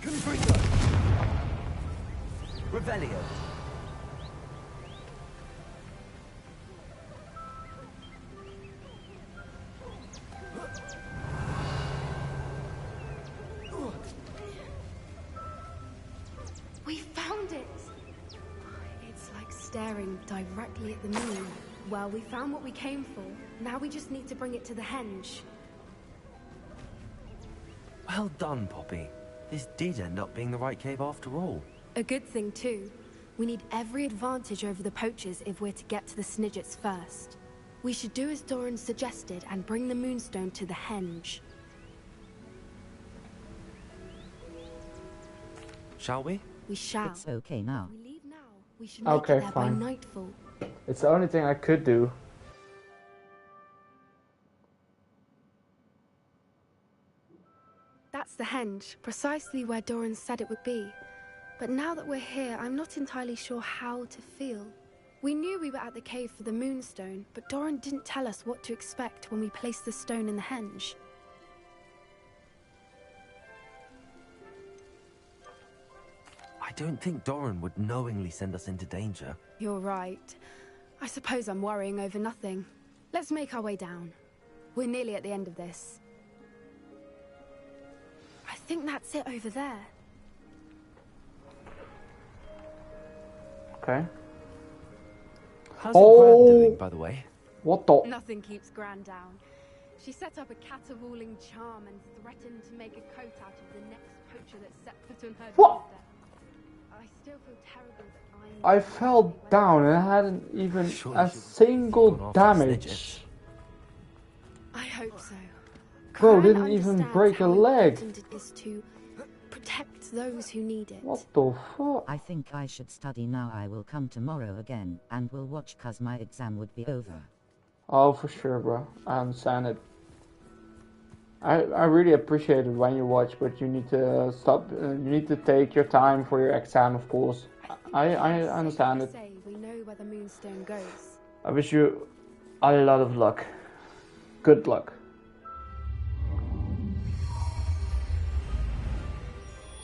Confringo! Revelio! We found it! It's like staring directly at the moon. Well, we found what we came for. Now we just need to bring it to the henge. Well done, Poppy. This did end up being the right cave after all. A good thing, too. We need every advantage over the poachers if we're to get to the Snidgets first. We should do as Doran suggested and bring the moonstone to the henge. Shall we? We shall. It's okay now. We leave now. We should make Okay, it there fine. by nightfall. It's the only thing I could do. That's the henge, precisely where Doran said it would be. But now that we're here, I'm not entirely sure how to feel. We knew we were at the cave for the moonstone, but Doran didn't tell us what to expect when we placed the stone in the henge. I don't think Doran would knowingly send us into danger. You're right. I suppose I'm worrying over nothing. Let's make our way down. We're nearly at the end of this. I think that's it over there. Okay. How's your Gran doing, by the way? What the? Nothing keeps Gran down. She set up a caterwauling charm and threatened to make a coat out of the next poacher that set foot on her What? doorstep. I still feel terrible that I fell down and I hadn't even Surely a she was single gone off the damage. Snidgets. I hope so. Bro, Gran didn't even understands break a how leg. important it is to protect those who need it. What the fuck? I think I should study now. I will come tomorrow again and will watch cause my exam would be over. Oh, for sure, bro. I understand it. I really appreciate it when you watch, but you need to stop. You need to take your time for your exam, of course. I understand it. Say we know where the moonstone goes. I wish you a lot of luck. Good luck.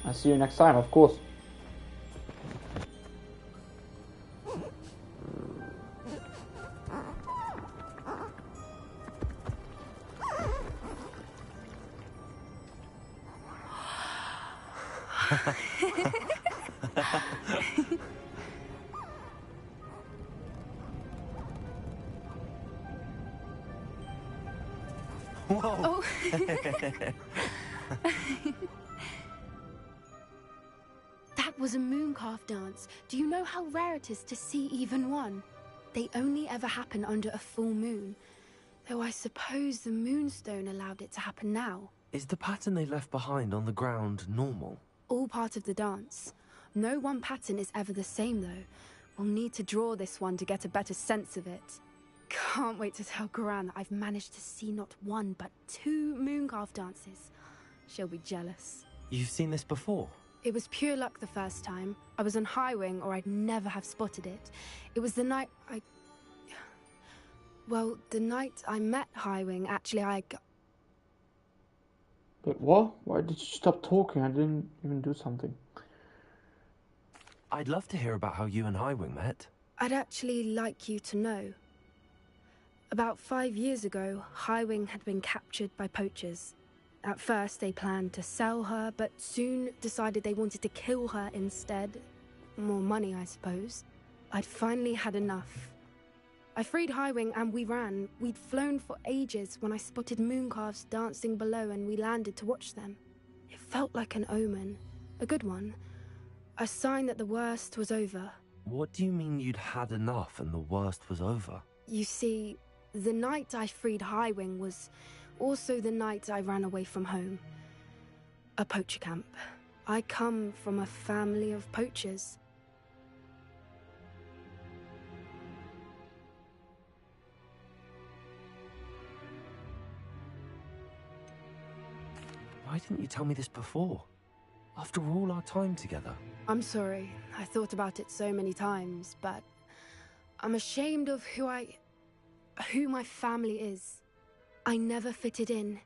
I'll see you next time, of course. Whoa! Oh. That was a mooncalf dance. Do you know how rare it is to see even one? They only ever happen under a full moon. Though I suppose the moonstone allowed it to happen now. Is the pattern they left behind on the ground normal? All part of the dance. No one pattern is ever the same, though. We'll need to draw this one to get a better sense of it. Can't wait to tell Gran that I've managed to see not one, but 2 mooncalf dances. She'll be jealous. You've seen this before? It was pure luck the first time. I was on Highwing, or I'd never have spotted it. It was the night Well, the night I met Highwing, actually, But what? Why did you stop talking? I didn't even do something. I'd love to hear about how you and Highwing met. I'd actually like you to know. About 5 years ago, Highwing had been captured by poachers. At first, they planned to sell her, but soon decided they wanted to kill her instead. More money, I suppose. I'd finally had enough. I freed Highwing and we ran. We'd flown for ages when I spotted mooncalves dancing below and we landed to watch them. It felt like an omen. A good one. A sign that the worst was over. What do you mean you'd had enough and the worst was over? You see, the night I freed Highwing was also the night I ran away from home. A poacher camp. I come from a family of poachers. Why didn't you tell me this before? After all our time together. I'm sorry. I thought about it so many times, but I'm ashamed of who my family is. I never fitted in,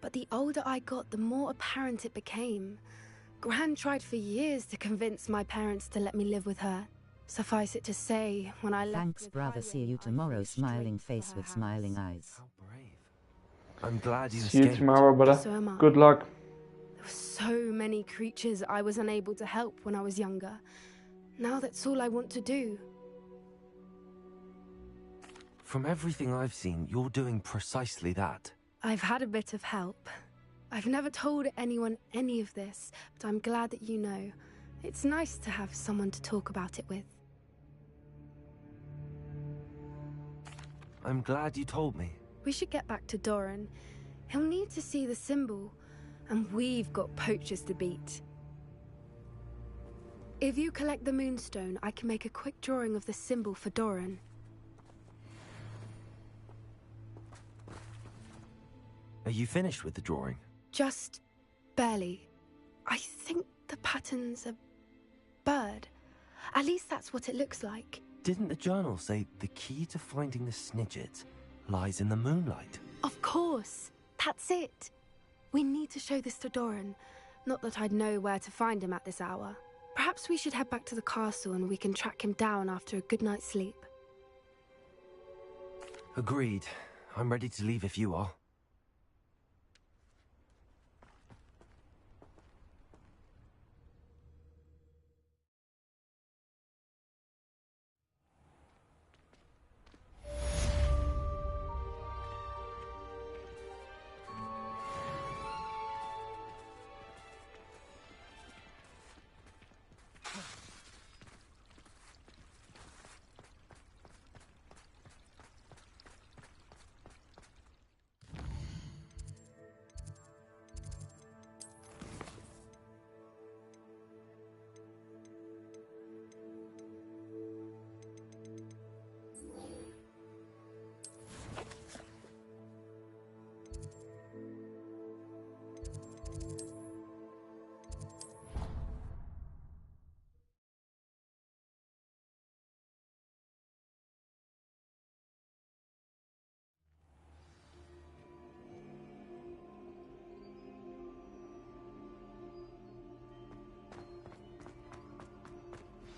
but the older I got, the more apparent it became. Gran tried for years to convince my parents to let me live with her. Suffice it to say, when I left Thanks, with brother. Highwing, See you I tomorrow. flew straight Smiling for face her with house. smiling eyes. How brave. I'm glad you See you escaped. tomorrow, brother. So am I. Good luck. There were so many creatures I was unable to help when I was younger. Now that's all I want to do. From everything I've seen, you're doing precisely that. I've had a bit of help. I've never told anyone any of this, but I'm glad that you know. It's nice to have someone to talk about it with. I'm glad you told me. We should get back to Doran. He'll need to see the symbol, and we've got poachers to beat. If you collect the moonstone, I can make a quick drawing of the symbol for Doran. Are you finished with the drawing? Just barely. I think the pattern's a bird. At least that's what it looks like. Didn't the journal say the key to finding the Snidget lies in the moonlight? Of course. That's it. We need to show this to Doran. Not that I'd know where to find him at this hour. Perhaps we should head back to the castle and we can track him down after a good night's sleep. Agreed. I'm ready to leave if you are.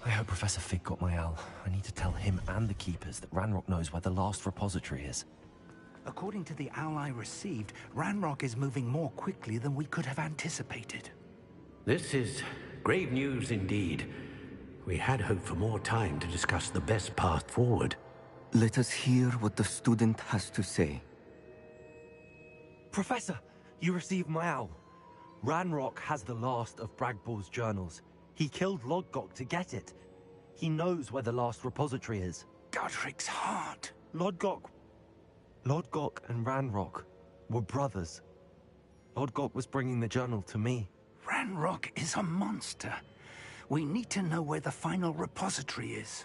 I hope Professor Fig got my owl. I need to tell him and the Keepers that Ranrock knows where the last repository is. According to the owl I received, Ranrock is moving more quickly than we could have anticipated. This is grave news indeed. We had hoped for more time to discuss the best path forward. Let us hear what the student has to say. Professor, you received my owl. Ranrock has the last of Bragball's journals. He killed Lodgok to get it. He knows where the last repository is. Godric's heart. Lodgok and Ranrock were brothers. Lodgok was bringing the journal to me. Ranrock is a monster. We need to know where the final repository is.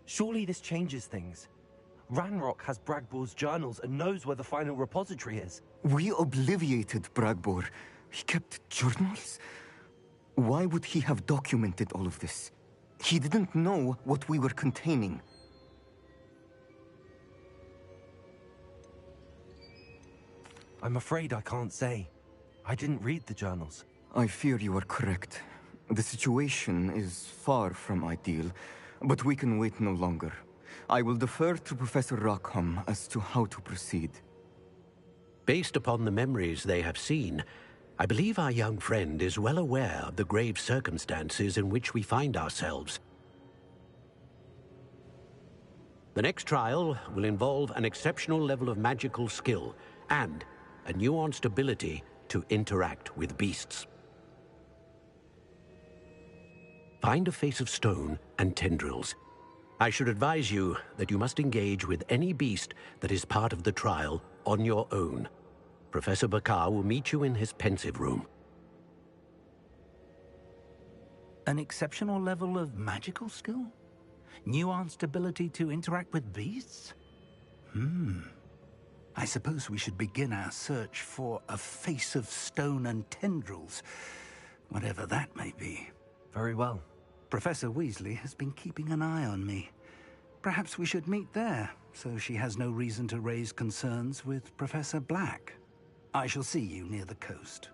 Surely this changes things. Ranrock has Bragball's journals and knows where the final repository is. We obliviated Bragbor. He kept journals? Why would he have documented all of this? He didn't know what we were containing. I'm afraid I can't say. I didn't read the journals. I fear you are correct. The situation is far from ideal, but we can wait no longer. I will defer to Professor Rockham as to how to proceed. Based upon the memories they have seen, I believe our young friend is well aware of the grave circumstances in which we find ourselves. The next trial will involve an exceptional level of magical skill and a nuanced ability to interact with beasts. Find a face of stone and tendrils. I should advise you that you must engage with any beast that is part of the trial on your own. Professor Bakar will meet you in his pensive room. An exceptional level of magical skill? Nuanced ability to interact with beasts? I suppose we should begin our search for a face of stone and tendrils, whatever that may be. Very well. Professor Weasley has been keeping an eye on me. Perhaps we should meet there, so she has no reason to raise concerns with Professor Black. I shall see you near the coast.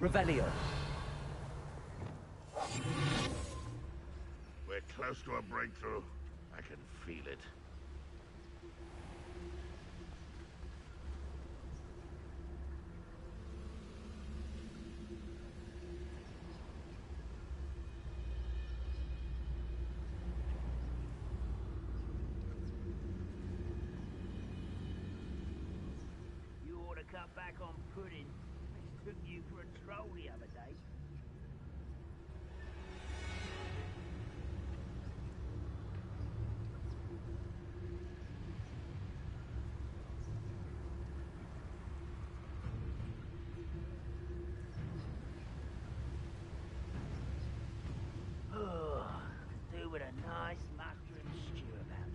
Revelio. We're close to a breakthrough. I can feel it. You ought to cut back on pudding. I took you for a troll the other day. Oh, do with a nice mustard and stew about it.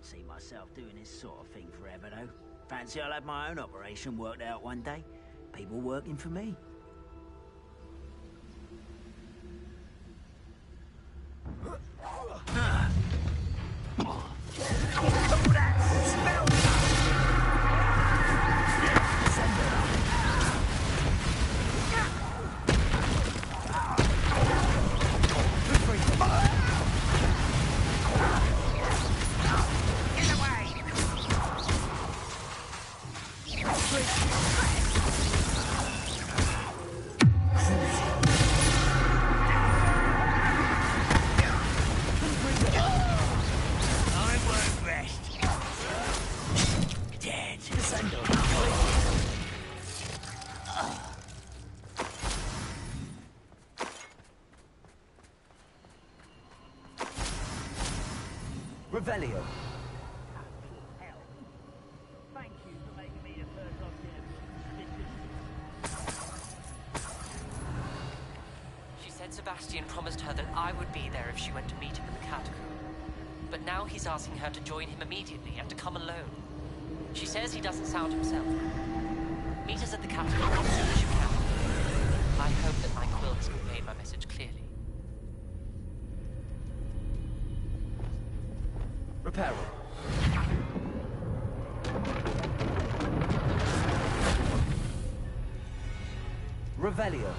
See myself doing this sort of thing forever, though. Fancy I'll have my own operation worked out one day. People working for me. Revelio. Thank you for making me the first object. She said Sebastian promised her that I would be there if she went to meet him in the catacomb. But now he's asking her to join him immediately and to come alone. She says he doesn't sound himself. Meet us at the catacomb as soon as you can. I hope that my quill has conveyed my message clearly. Reparo. Revelio.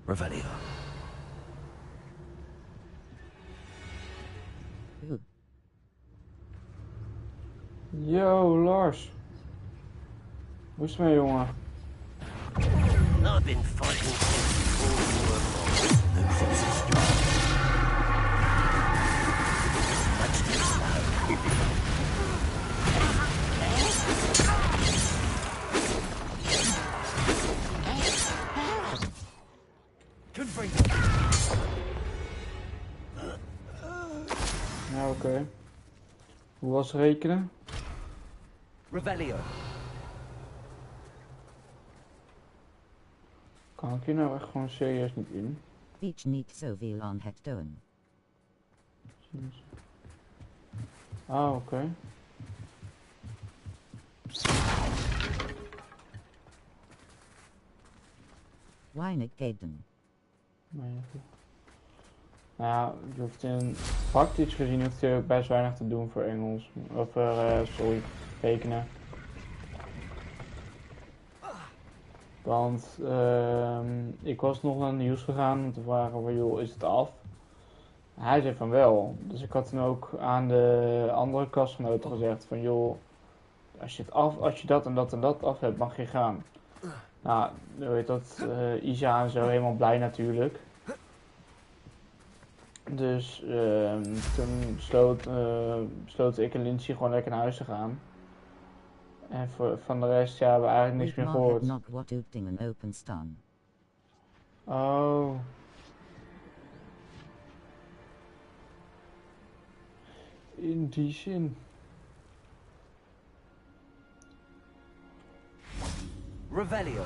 Revelio. Yo, Lars. Hoe is het mee, jongen? I've been fighting since before the war. Losing sister. Much too slow. Ja, oké. Hoe was rekenen? Revelio. Kan ik hier nou echt gewoon serieus niet in? Beach niet zoveel aan het doen. Ah, oké. Weinig Gaiden. Nou, je hoeft praktisch gezien hoeft je ook best weinig te doen voor Engels. Of sorry, rekenen. Want ik was nog naar het nieuws gegaan om te vragen van joh, is het af? Hij zei van wel. Dus ik had toen ook aan de andere kastgenoten gezegd van joh, als je dat en dat en dat af hebt, mag je gaan. Nou, weet dat, Isa en zo helemaal blij natuurlijk. Dus toen sloten ik en Lindsay gewoon lekker naar huis te gaan. En van de rest ja, hebben we eigenlijk niks meer gehoord. Nog wat dingen openstaan. Oh. In die zin. Revelio.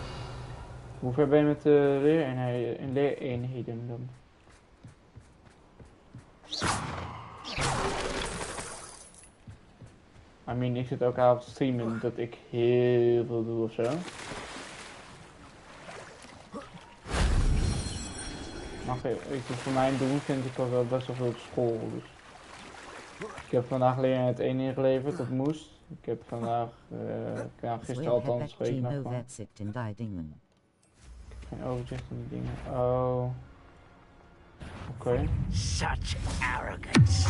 Hoe ver ben je met de leereenheden dan? I mean, ik zit ook aan het streamen dat ik heel veel doe ofzo. Maar voor mijn doen vind ik ook wel best wel veel op school. Dus. Ik heb vandaag leren het 1 ingeleverd, dat moest. Ik heb vandaag, gisteren althans, geen overzicht in die dingen. Ik heb geen overzicht in die dingen. Oh. Oké. Such arrogance.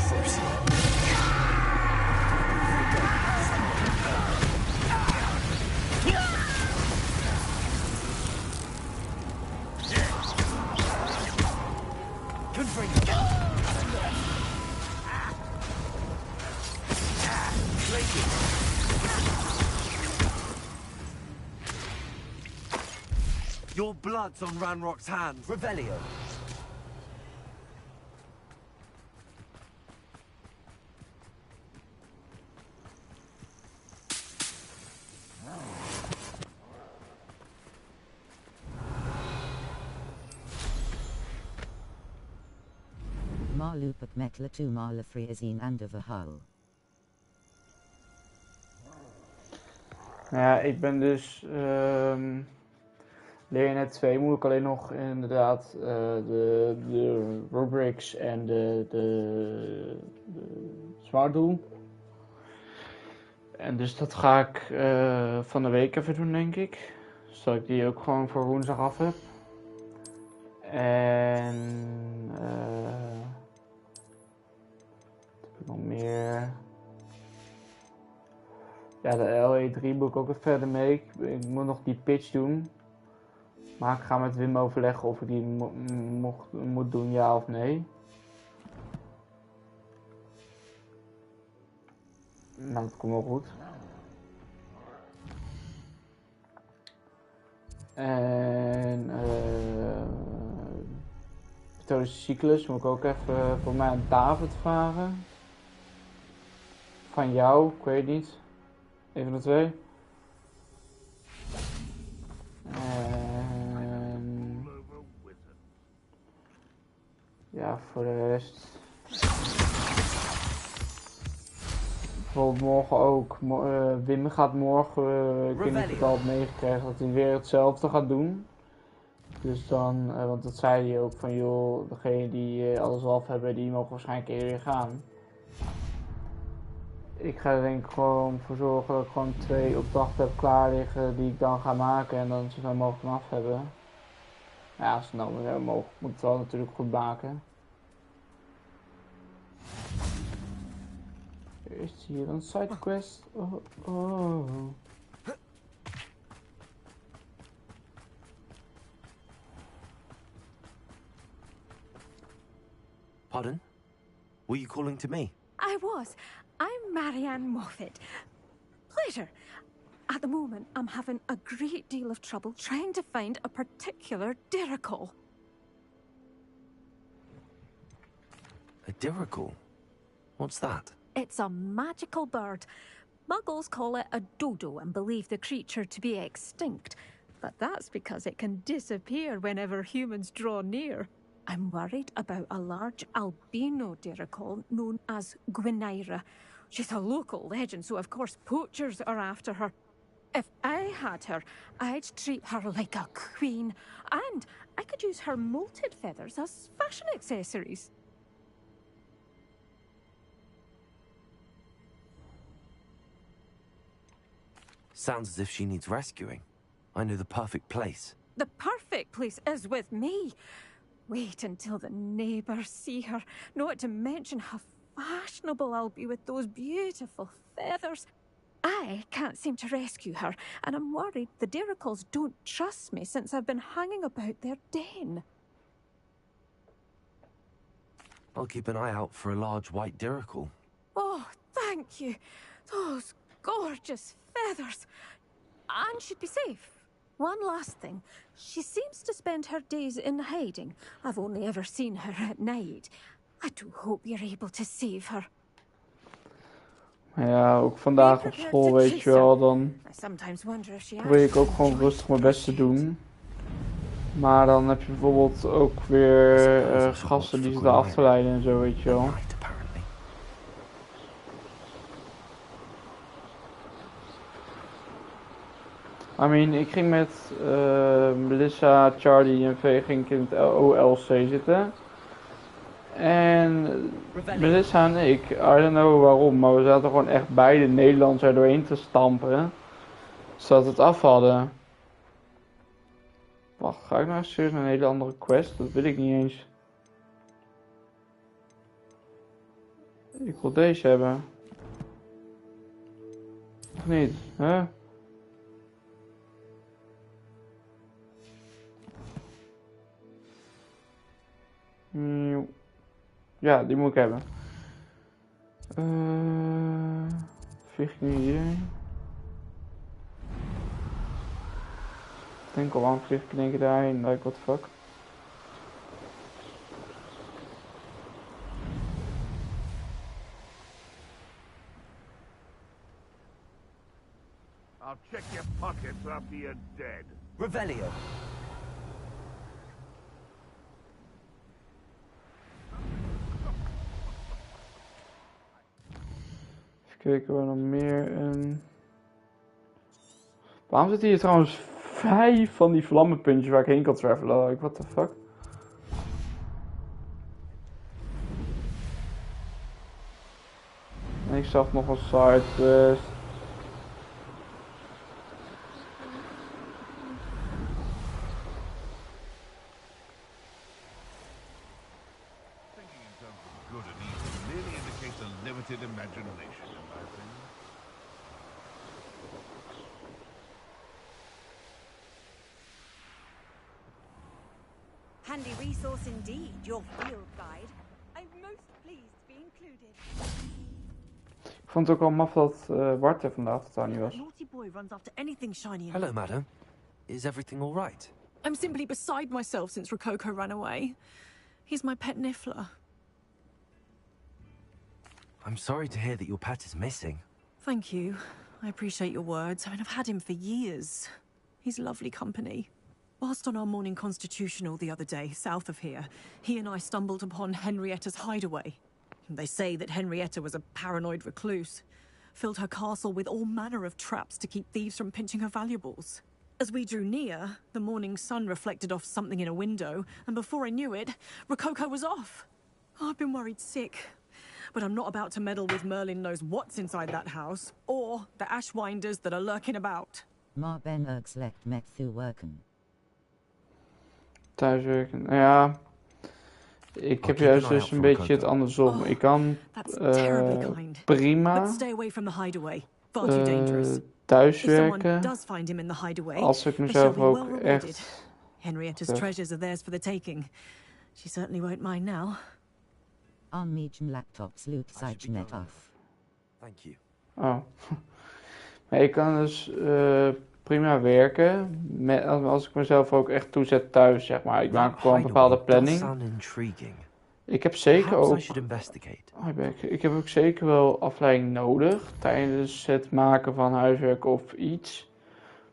Your blood's on Ranrock's hands. Revelio. Maar loop ik met toe maar freezing and of a hull. Ja, ik ben dus Leernet 2 moet ik alleen nog inderdaad de rubrics en de smart doen. En dus dat ga ik van de week even doen, denk ik. Zodat ik die ook gewoon voor woensdag af heb. En wat heb ik nog meer? Ja, de LE3 moet ik ook even verder mee. Ik moet nog die pitch doen. Maar ik ga met Wim overleggen of ik die moet doen, ja of nee. Nou, dat komt wel goed. En methodische cyclus moet ik ook even voor mij aan David vragen. Van jou, ik weet niet. Een van de twee. En ja, voor de rest. Bijvoorbeeld morgen ook. Wim gaat morgen, ik weet niet of ik al heb meegekregen, dat hij weer hetzelfde gaat doen. Dus dan, want dat zei hij ook van joh, degene die alles af hebben, die mogen waarschijnlijk eerder gaan. Ik ga er denk ik gewoon voor zorgen dat ik gewoon 2 opdrachten heb klaar liggen die ik dan ga maken en dan zo snel mogelijk vanaf hebben. Ja, zo snel mogelijk moet het wel natuurlijk goed maken. Is hier een sidequest? Oh. Pardon? Were you calling to me? I was. I'm Marianne Moffat. Pleasure. At the moment, I'm having a great deal of trouble trying to find a particular diricle. A diricle? What's that? It's a magical bird, Muggles call it a dodo and believe the creature to be extinct, but that's because it can disappear whenever humans draw near. I'm worried about a large albino dirical known as Gwynaira. She's a local legend, so of course poachers are after her. If I had her, I'd treat her like a queen, and I could use her molted feathers as fashion accessories. Sounds as if she needs rescuing. I know the perfect place. The perfect place is with me. Wait until the neighbours see her, not to mention how fashionable I'll be with those beautiful feathers. I can't seem to rescue her, and I'm worried the Diricals don't trust me since I've been hanging about their den. I'll keep an eye out for a large white dirical. Oh, thank you. Those gorgeous feathers. And she'd be safe. One last thing. She seems to spend her days in hiding. I've only ever seen her at night. I do hope you're able to save her. Ja, ook vandaag op school, weet je wel, dan probeer ik ook gewoon rustig mijn best te doen. Maar dan heb je bijvoorbeeld ook weer gasten die zitten af te leiden en zo, weet je wel. I mean, ik ging met Melissa, Charlie en V ging ik in het OLC zitten. En Melissa en ik, I don't know waarom, maar we zaten gewoon echt beide Nederlands er doorheen te stampen. Zodat we het af hadden. Wacht, ga ik nou serieus naar een hele andere quest? Dat wil ik niet eens. Ik wil deze hebben. Of niet, hè? Ja, die moet ik hebben. Vlieg ik nu hierheen? Ik denk al lang vlieg ik in één keer daarheen. Like, what the fuck? I'll check your pockets after you're dead. Revelio. Kijken we nog meer in. Waarom zitten hier trouwens 5 van die vlammenpuntjes waar ik heen kan travelen? Like, what the fuck? En ik zag nog een side quest. Imagination, in my opinion. Handy resource indeed, your field guide. I'm most pleased to be included. Ik vond het ook al maf dat Bart er vandaag totaal niet was. Naughty boy runs after anything shiny. Hello, madam. Is everything all right? I'm simply beside myself since Rococo ran away. He's my pet Niffler. I'm sorry to hear that your pet is missing. Thank you. I appreciate your words. I mean, I've had him for years. He's lovely company. Whilst on our morning constitutional the other day, south of here, he and I stumbled upon Henrietta's hideaway. They say that Henrietta was a paranoid recluse, filled her castle with all manner of traps to keep thieves from pinching her valuables. As we drew near, the morning sun reflected off something in a window, and before I knew it, Rococo was off. Oh, I've been worried sick. But I'm not about to meddle with Merlin knows what's inside that house, or the ashwinders that are lurking about. Maar ben erg slecht met werken. Thuiswerken, ja. Ik heb juist dus een beetje het andersom. Ik kan prima thuiswerken als ik mezelf ook echt... Henrietta's treasures are theirs for the taking. She certainly won't mind now. On mijn laptop sluit zich net af. Thank you. Oh. Maar ik kan dus prima werken als ik mezelf ook echt toezet thuis, zeg maar. Ik maak gewoon een bepaalde planning. Ik heb zeker ook... Ik heb ook zeker wel afleiding nodig tijdens het maken van huiswerk of iets.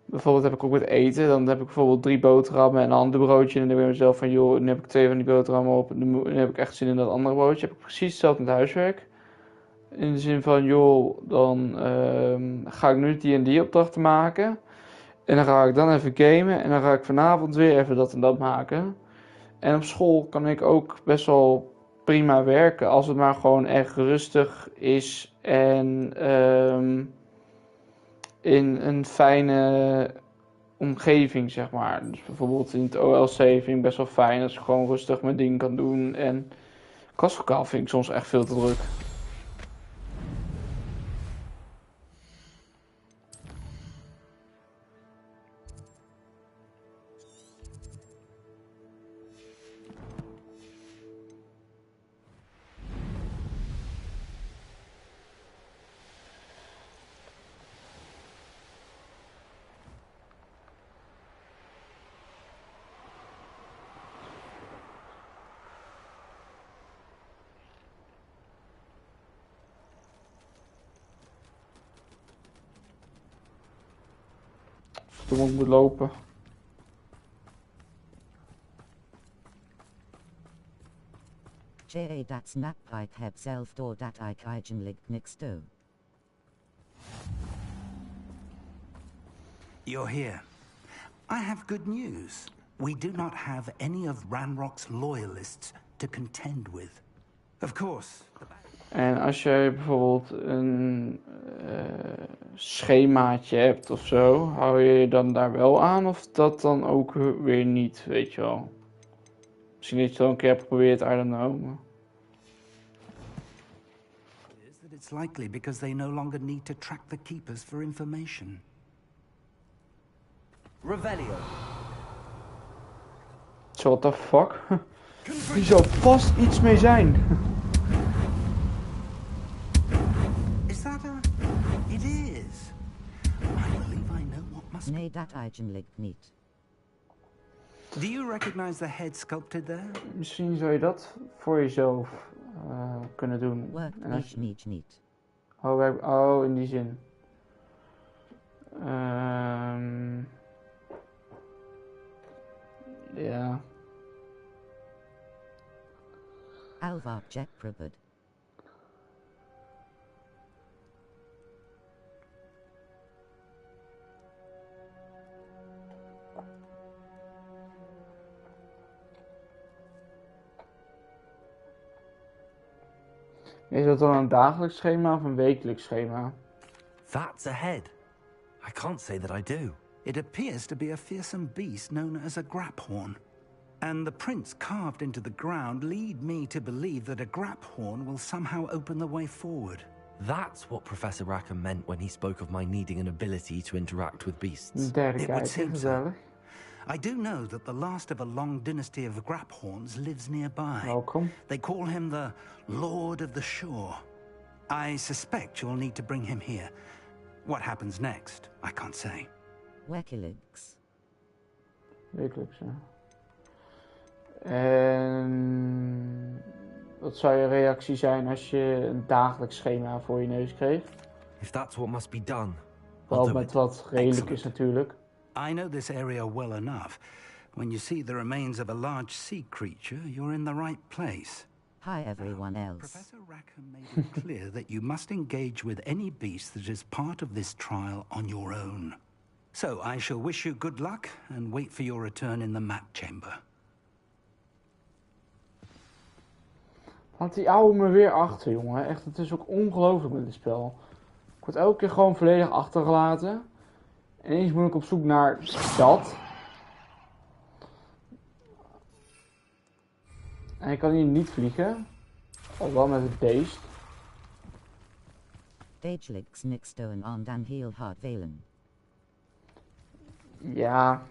Bijvoorbeeld heb ik ook met eten. Dan heb ik bijvoorbeeld 3 boterhammen en een ander broodje. En dan denk ik bij mezelf van, joh, nu heb ik 2 van die boterhammen op. En dan heb ik echt zin in dat andere broodje. Heb ik precies hetzelfde met huiswerk. In de zin van, joh, dan ga ik nu die en die opdrachten maken. En dan ga ik dan even gamen. En dan ga ik vanavond weer even dat en dat maken. En op school kan ik ook best wel prima werken. Als het maar gewoon echt rustig is. En in een fijne omgeving, zeg maar. Dus bijvoorbeeld in het OLC vind ik best wel fijn als ik gewoon rustig mijn ding kan doen. En klaslokaal vind ik soms echt veel te druk. Toen ik moet lopen. Dat snap ik heb zelf doordat ik eigenlijk niks doe. You're here. I have good news. We do not have any of Ranrock's loyalists to contend with. Of course. En als je bijvoorbeeld een schemaatje hebt of zo, hou je je dan daar wel aan of dat dan ook weer niet, weet je wel? Misschien dat je het al een keer hebt geprobeerd, I don't know. It's likely because they no longer need to track the keepers for information. Revelio. So what the fuck? Hier zou vast iets mee zijn. Is that a... It is. I believe I know what must... Nee, dat eigenlijk niet. Do you recognize the head sculpted there? Misschien zou je dat voor jezelf kunnen doen. Work niet. Oh, in die zin. Ja. Alvar Jack Prabud. Is dat dan een dagelijks schema of een wekelijks schema? That's a head. I can't say that I do. It appears to be a fearsome beast known as a graphorn. And the prints carved into the ground lead me to believe that a graphorn will somehow open the way forward. That's what Professor Rackham meant when he spoke of my needing an ability to interact with beasts. It would seem so. I do know that the last of a long dynasty of graphorns lives nearby. Welcome. They call him the Lord of the Shore. I suspect you'll need to bring him here. What happens next, I can't say. Wekelijks. Wekelijks, ja. En wat zou je reactie zijn als je een dagelijks schema voor je neus kreeg? If that's what must be done. Wel met wat redelijk is natuurlijk. I know this area well enough. When you see the remains of a large sea creature, you're in the right place. Hi everyone else. Professor Rackham made it clear that you must engage with any beast that is part of this trial on your own. So I shall wish you good luck and wait for your return in the map chamber. Had die ouwe me weer achter, jongen. Echt, het is ook ongelooflijk met dit spel. Ik word elke keer gewoon volledig achtergelaten. En eens moet ik op zoek naar dat. En ik kan hier niet vliegen. Al wel met het beest. Dagelijks niks doen aan dan heel hard velen. Ja.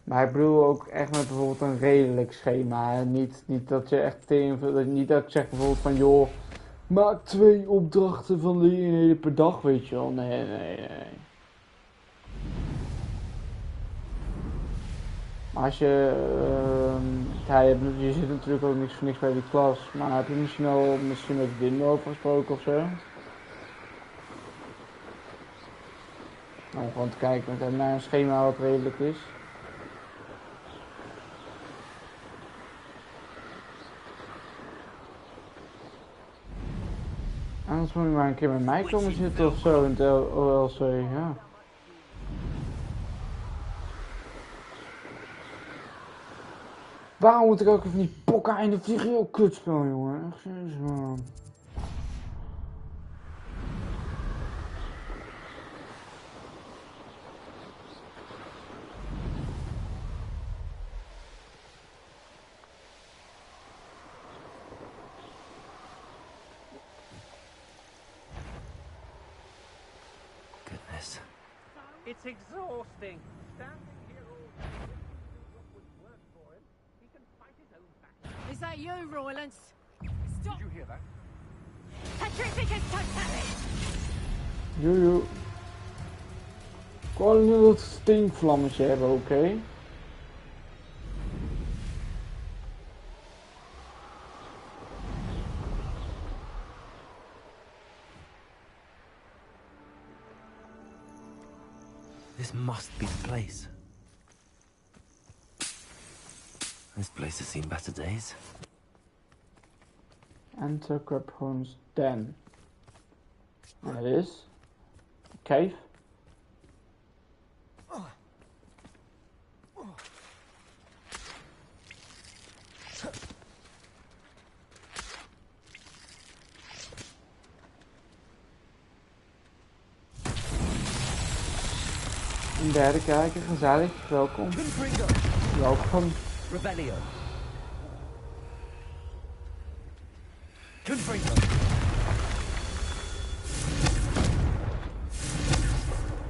Maar ik bedoel ook echt met bijvoorbeeld een redelijk schema. Niet dat je echt niet dat ik zeg bijvoorbeeld van joh, maak 2 opdrachten van de eenheden per dag, weet je wel. Nee. Maar als je, je zit natuurlijk ook niks voor niks bij die klas, maar heb je misschien met Wim over gesproken of zo? Om gewoon te kijken met hem naar een schema wat redelijk is. Anders moet je maar een keer met mij komen zitten of zo in het OLC, ja. Waarom moet ik ook even die pokken in de vliegen kutspel, jongen? Echt serieus, man. Goodness. It's exhausting. Standing here all day, what would work for him, he can fight his own battles. Is that you, Roylance? Stop! Did you hear that? Petrificus totalis! Joejoe. Ik wil nu dat stinkvlammetje hebben, oké? This must be the place. This place has seen better days. Enter Crabhone's den. And it is a cave. Een derde kijker, gezellig, welkom. Welkom. Revelio. Confringo.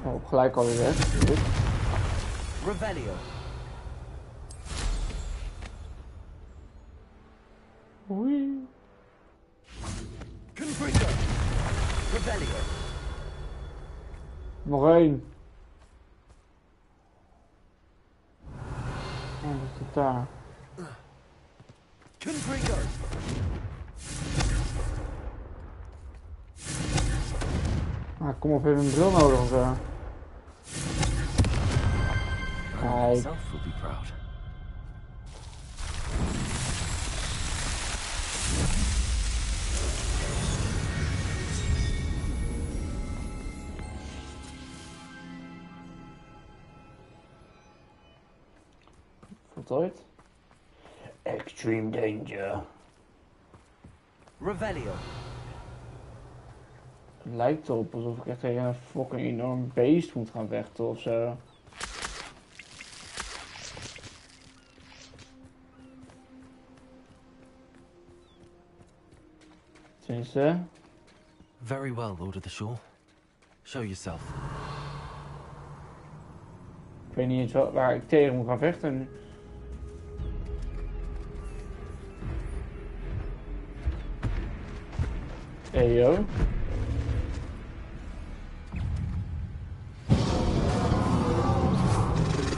Oh, gelijk alweer weg. Goed. Revelio. Oei. Confringo. Revelio. Nog één. Oh, wat is het daar? Confringo. Ah, kom op, even een bril nodig of zo. Kijk. Myself will be proud. Voltooid. Extreme danger. Revelio. Het lijkt erop alsof ik echt tegen een fucking enorm beest moet gaan vechten of zo. Tenminste. Very well, Lord of the Shore. Show yourself. Ik weet niet eens waar ik tegen moet gaan vechten nu. Hey yo.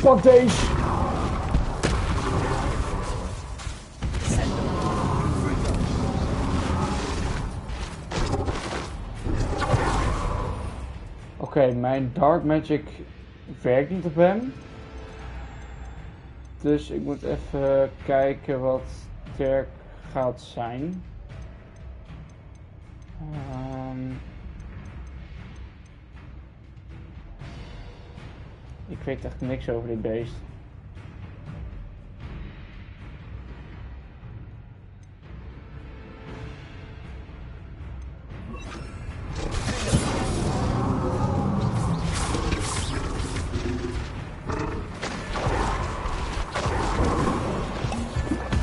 Pak deze! Oké, mijn Dark Magic werkt niet op hem. Dus ik moet even kijken wat sterk gaat zijn. Ik weet echt niks over dit beest.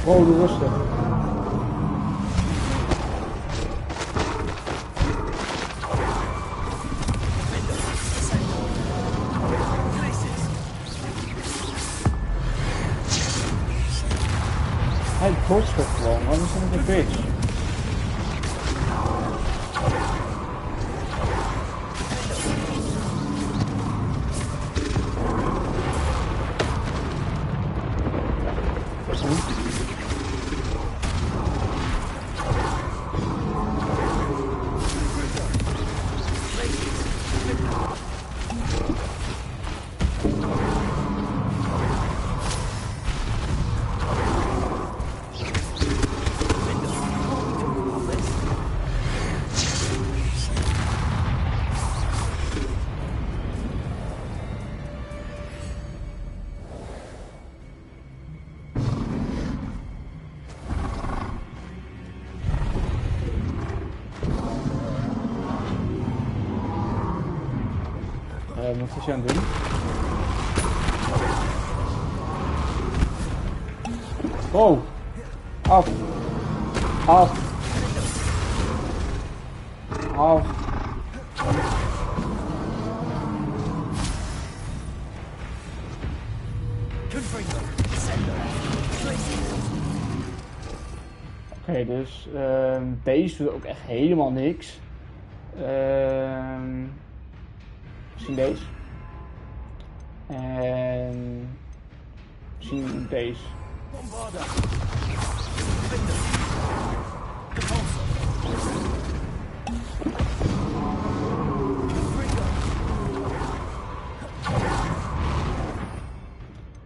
Oh, doe rustig. Hij botst gewoon, waarom is dat een bitch? Wat is hij aan het doen? Wow! Af! Af! Af! Oké, dus deze doet ook echt helemaal niks. Misschien deze. En misschien deze.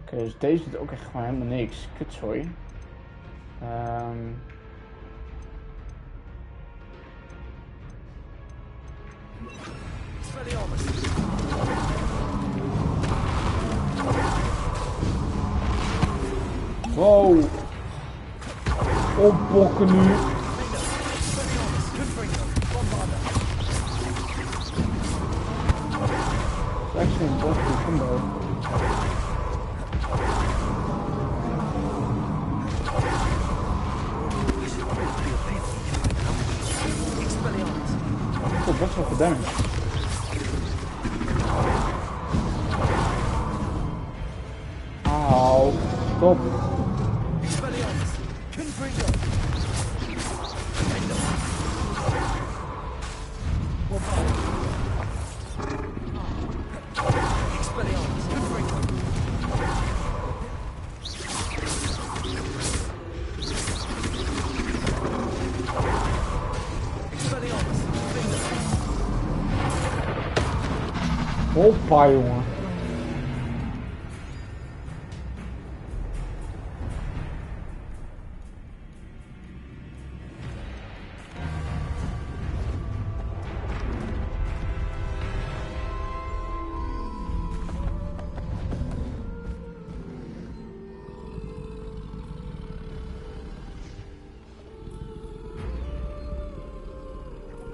Oké, dus deze doet ook echt gewoon helemaal niks. Kutzooi. Wow! Opbokken nu! Dat is echt geen bochtje, combo. Dat is best wel gedamaged. Auw, stop. Hoppa, jongen.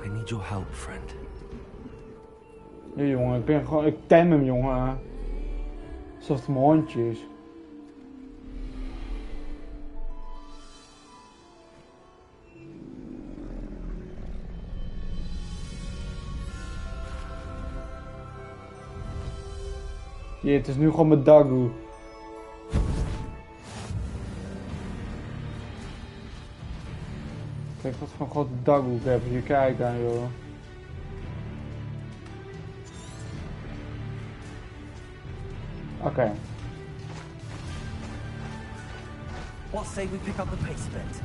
I need your help, friend. Nee, jongen, ik tem hem, jongen. Alsof het mijn hondje is. Ja, het is nu gewoon met Dagu. Kijk wat voor een grote Dagu ik heb. Hier kijken aan, joh. Okay. What say we pick up the pace a bit?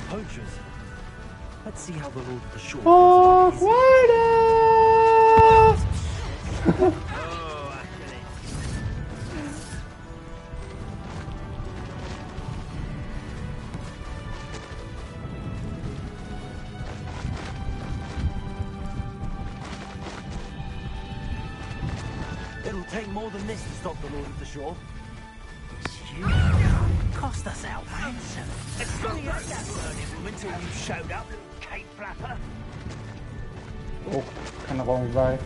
Poachers. Let's see how the Lord of the Shore. Oh, Friday! It'll take more than this to stop the Lord of the Shore. You cost us out handsome. It's not until you showed up, Kate Flapper. Oh, ik kan er gewoon bij.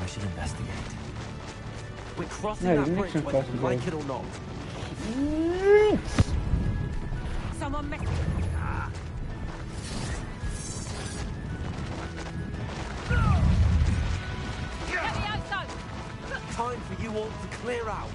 I should investigate. We're crossing that bridge whether we like it or not. Someone met Time for you all to clear out.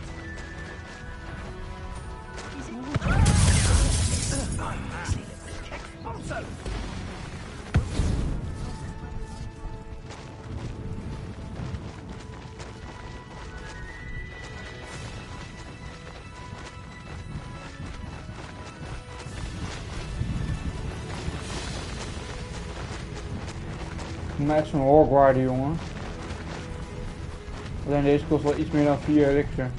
Maar echt zo'n Hogwarts, jongen. Alleen deze kost wel iets meer dan 4 elixir.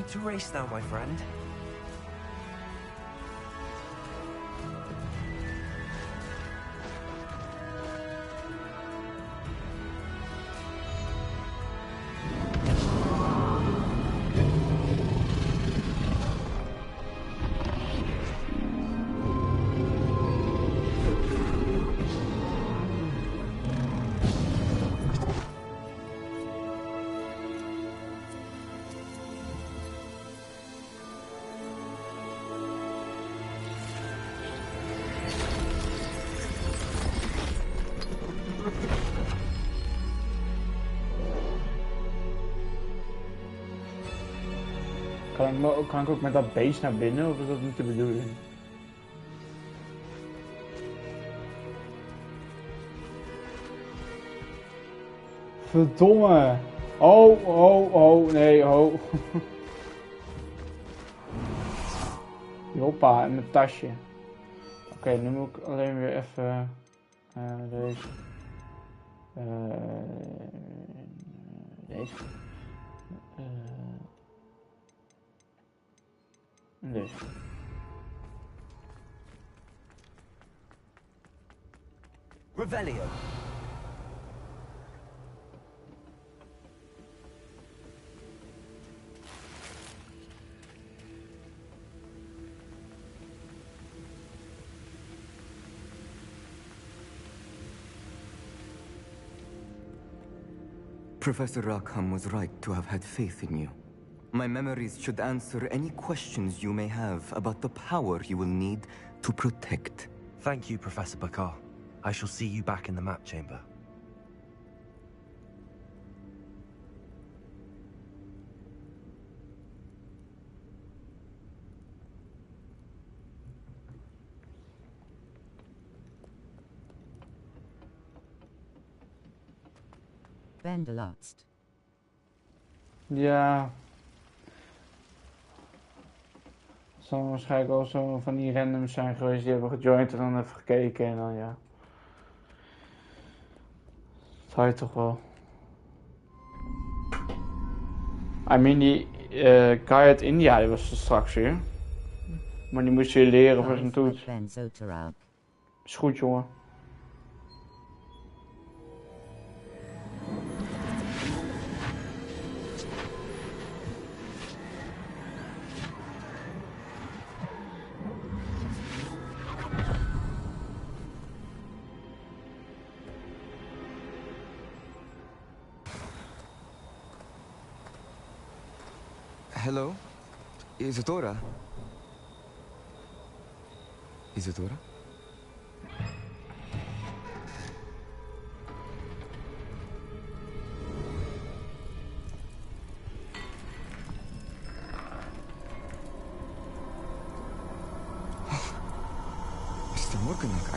need to race now, my friend. Kan ik ook met dat beest naar binnen, of is dat niet de bedoeling? Verdomme! Oh, nee, oh. Hoppa, in mijn tasje. Oké, nu moet ik alleen weer even... deze. Deze. Deze. Revelio. Professor Rackham was right to have had faith in you. My memories should answer any questions you may have about the power you will need to protect. Thank you, Professor Bakar. I shall see you back in the map chamber. Ben de laatst. Ja. Het zal waarschijnlijk wel zo van die randoms zijn geweest die hebben gejoind en dan even gekeken en dan ja. Dat had je toch wel. I mean die guy uit India die was er straks weer. Maar die moest weer leren voor zijn toets. Is goed jongen. Hello? Isadora? Isadora? Mr. Morganak,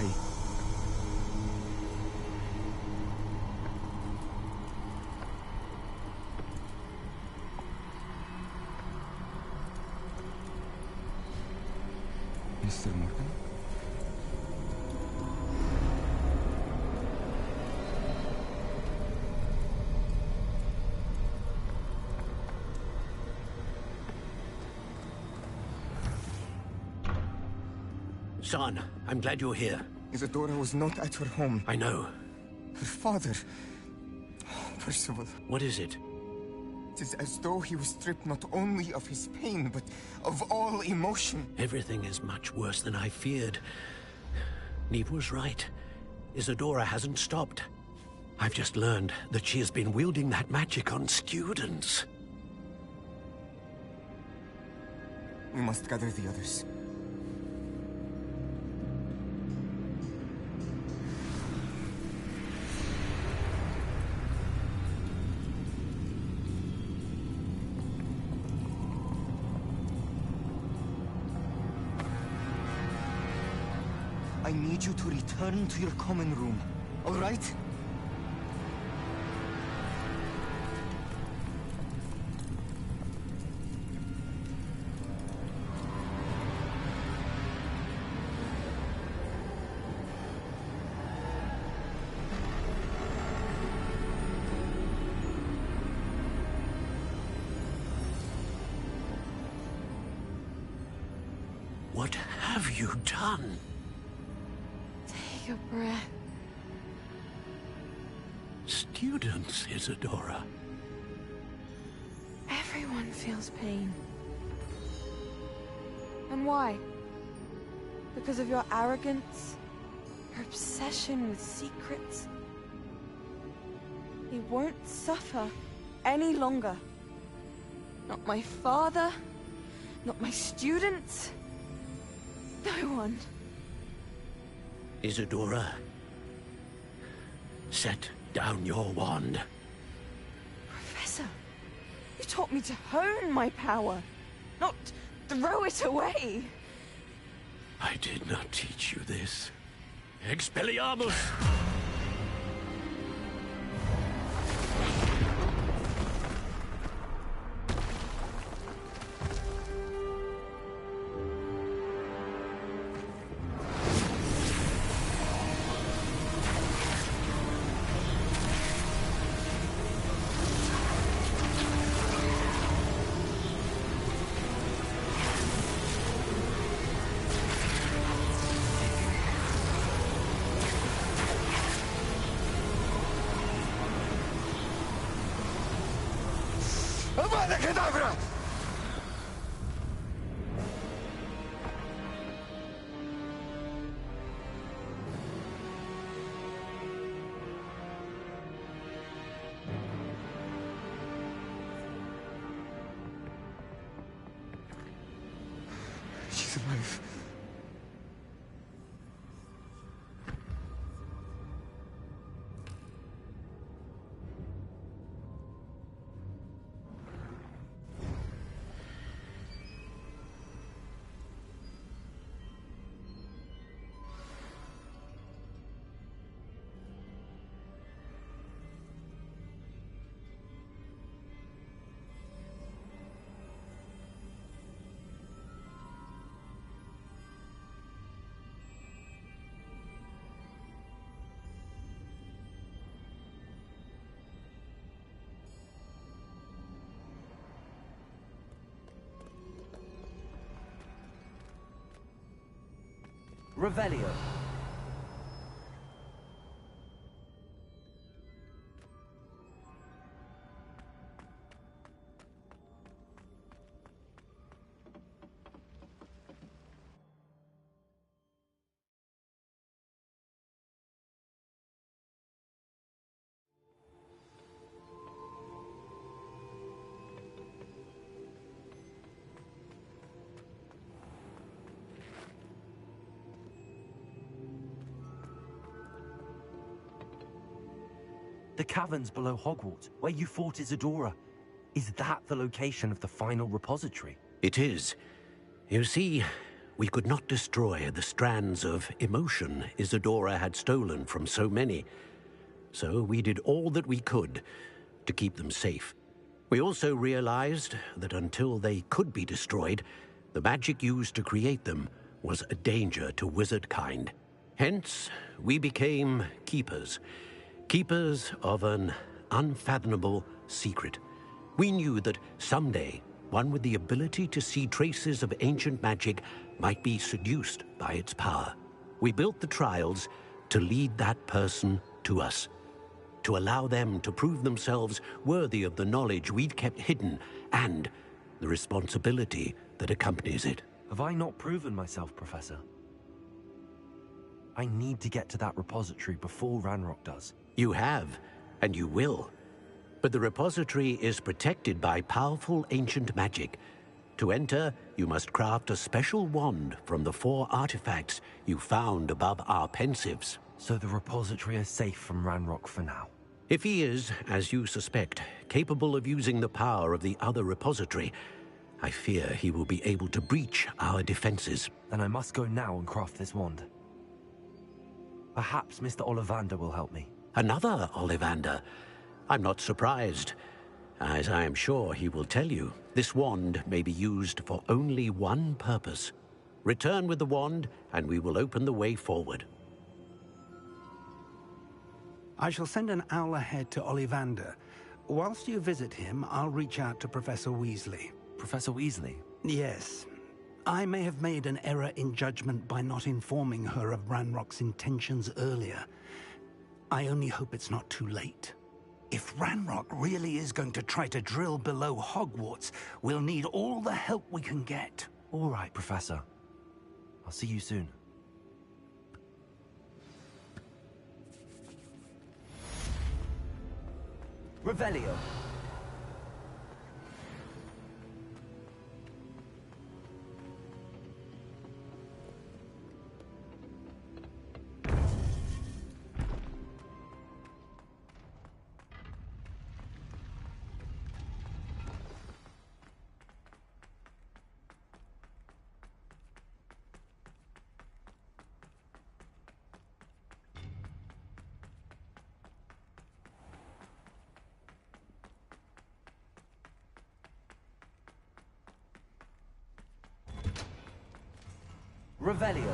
Mr. Morgan? Son, I'm glad you're here. Isadora was not at her home. I know. Her father... Percival. What is it? It is as though he was stripped not only of his pain, but of all emotion. Everything is much worse than I feared. Neve was right. Isadora hasn't stopped. I've just learned that she has been wielding that magic on students. We must gather the others. I need you to return to your common room, all right? What have you done? Take a breath. Students, Isadora. Everyone feels pain. And why? Because of your arrogance? Your obsession with secrets? He won't suffer any longer. Not my father, not my students, no one. Isadora, set down your wand. Professor, you taught me to hone my power, not throw it away. I did not teach you this. Expelliarmus! She's alive. Revelio. The caverns below Hogwarts, where you fought Isadora. Is that the location of the final repository? It is. You see, we could not destroy the strands of emotion Isadora had stolen from so many. So we did all that we could to keep them safe. We also realized that until they could be destroyed, the magic used to create them was a danger to wizard kind. Hence, we became keepers. Keepers of an unfathomable secret. We knew that someday, one with the ability to see traces of ancient magic might be seduced by its power. We built the trials to lead that person to us, to allow them to prove themselves worthy of the knowledge we'd kept hidden and the responsibility that accompanies it. Have I not proven myself, Professor? I need to get to that repository before Ranrock does. You have, and you will. But the repository is protected by powerful ancient magic. To enter, you must craft a special wand from the 4 artifacts you found above our pensives. So the repository is safe from Ranrock for now? If he is, as you suspect, capable of using the power of the other repository, I fear he will be able to breach our defenses. Then I must go now and craft this wand. Perhaps Mr. Ollivander will help me. Another Ollivander? I'm not surprised. As I am sure he will tell you, this wand may be used for only one purpose. Return with the wand, and we will open the way forward. I shall send an owl ahead to Ollivander. Whilst you visit him, I'll reach out to Professor Weasley. Professor Weasley? Yes. I may have made an error in judgment by not informing her of Ranrock's intentions earlier. I only hope it's not too late. If Ranrock really is going to try to drill below Hogwarts, we'll need all the help we can get. All right, Professor. I'll see you soon. Revelio. Revelio.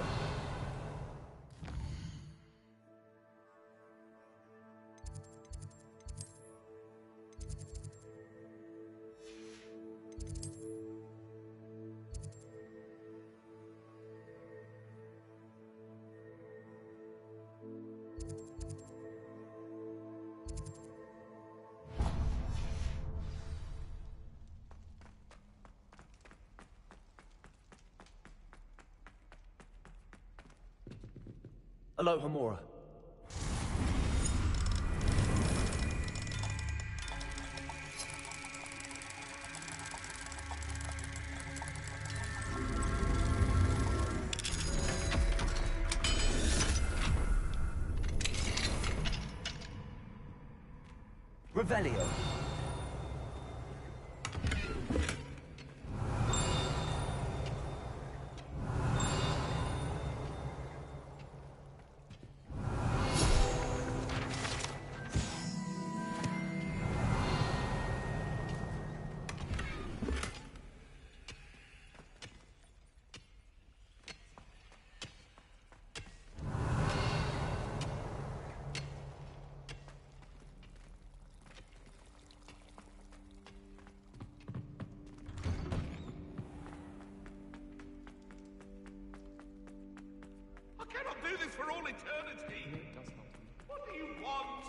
Aloha Mora. Revelio. I cannot do this for all eternity. What do you want?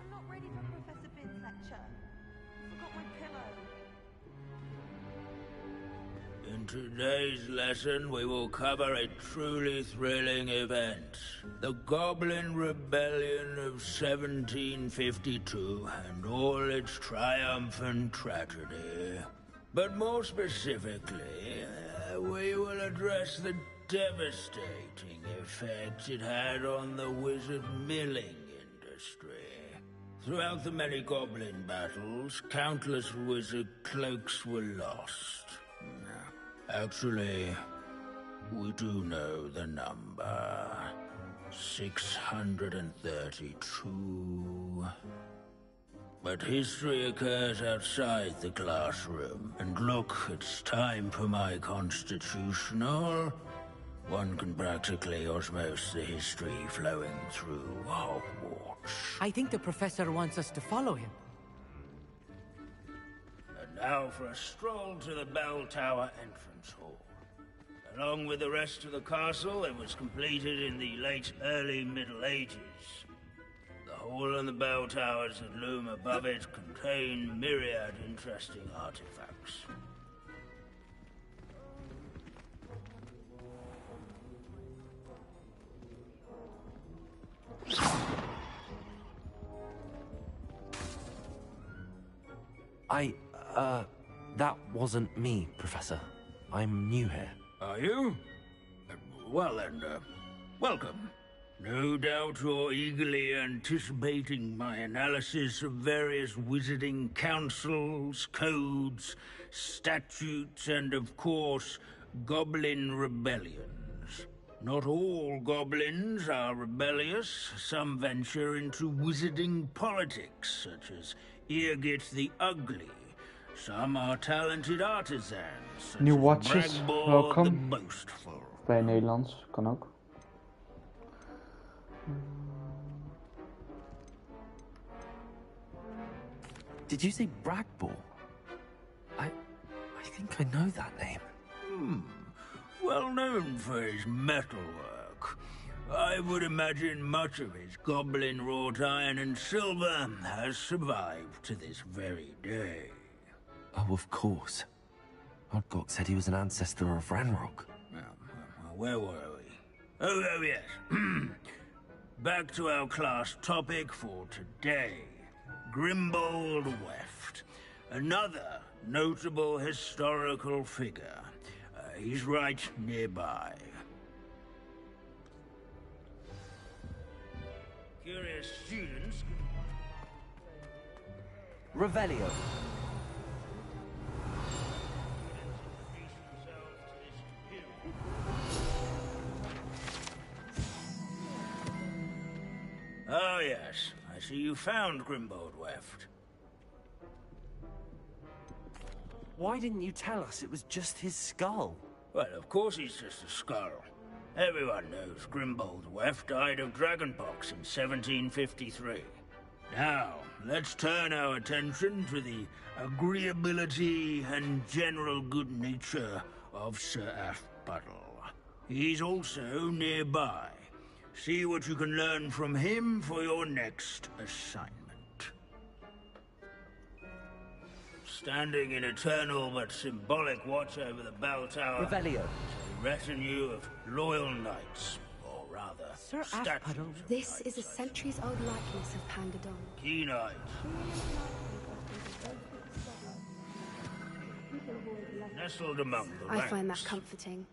I'm not ready for Professor Finn's lecture. Forgot my pillow. In today's lesson, we will cover a truly thrilling event. The Goblin Rebellion of 1752 and all its triumphant tragedy. But more specifically, we will address the devastating effect it had on the wizard milling industry. Throughout the many goblin battles, countless wizard cloaks were lost. Actually, we do know the number. 632. But history occurs outside the classroom. And look, it's time for my constitutional. One can practically osmose the history flowing through Hogwarts. I think the professor wants us to follow him. And now for a stroll to the bell tower entrance hall. Along with the rest of the castle, it was completed in the late early Middle Ages. The hall and the bell towers that loom above it contain myriad interesting artifacts. That wasn't me, Professor. I'm new here. Are you? Well then, welcome. No doubt you're eagerly anticipating my analysis of various wizarding councils, codes, statutes, and of course, goblin rebellions. Not all goblins are rebellious. Some venture into wizarding politics, such as Eargit the Ugly, Some are talented artisans, such New as watches, Bragbor welcome. the Boastful. Bij Nederlands, kan ook. Did you say Bragbor? I think I know that name. Well known for his metalwork. I would imagine much of his goblin-wrought iron and silver has survived to this very day. Oh, of course. Odgok said he was an ancestor of Ranrock. Where were we? Oh yes. Back to our class topic for today. Grimbold Weft. Another notable historical figure. He's right nearby. Curious students. Revelio. Oh yes, I see you found Grimbold Weft. Why didn't you tell us it was just his skull? Well, of course he's just a skull. Everyone knows Grimbold Weft died of dragonpox in 1753. Now, let's turn our attention to the agreeability and general good nature of Sir Athpuddle. He's also nearby. See what you can learn from him for your next assignment. Standing in eternal but symbolic watch over the bell tower... Revelio. A retinue of loyal knights, or rather, Sir statues Athpuddle. of This knights. is a centuries-old likeness of Pangadon. Keen eyes. Nestled among the I ranks. find that comforting.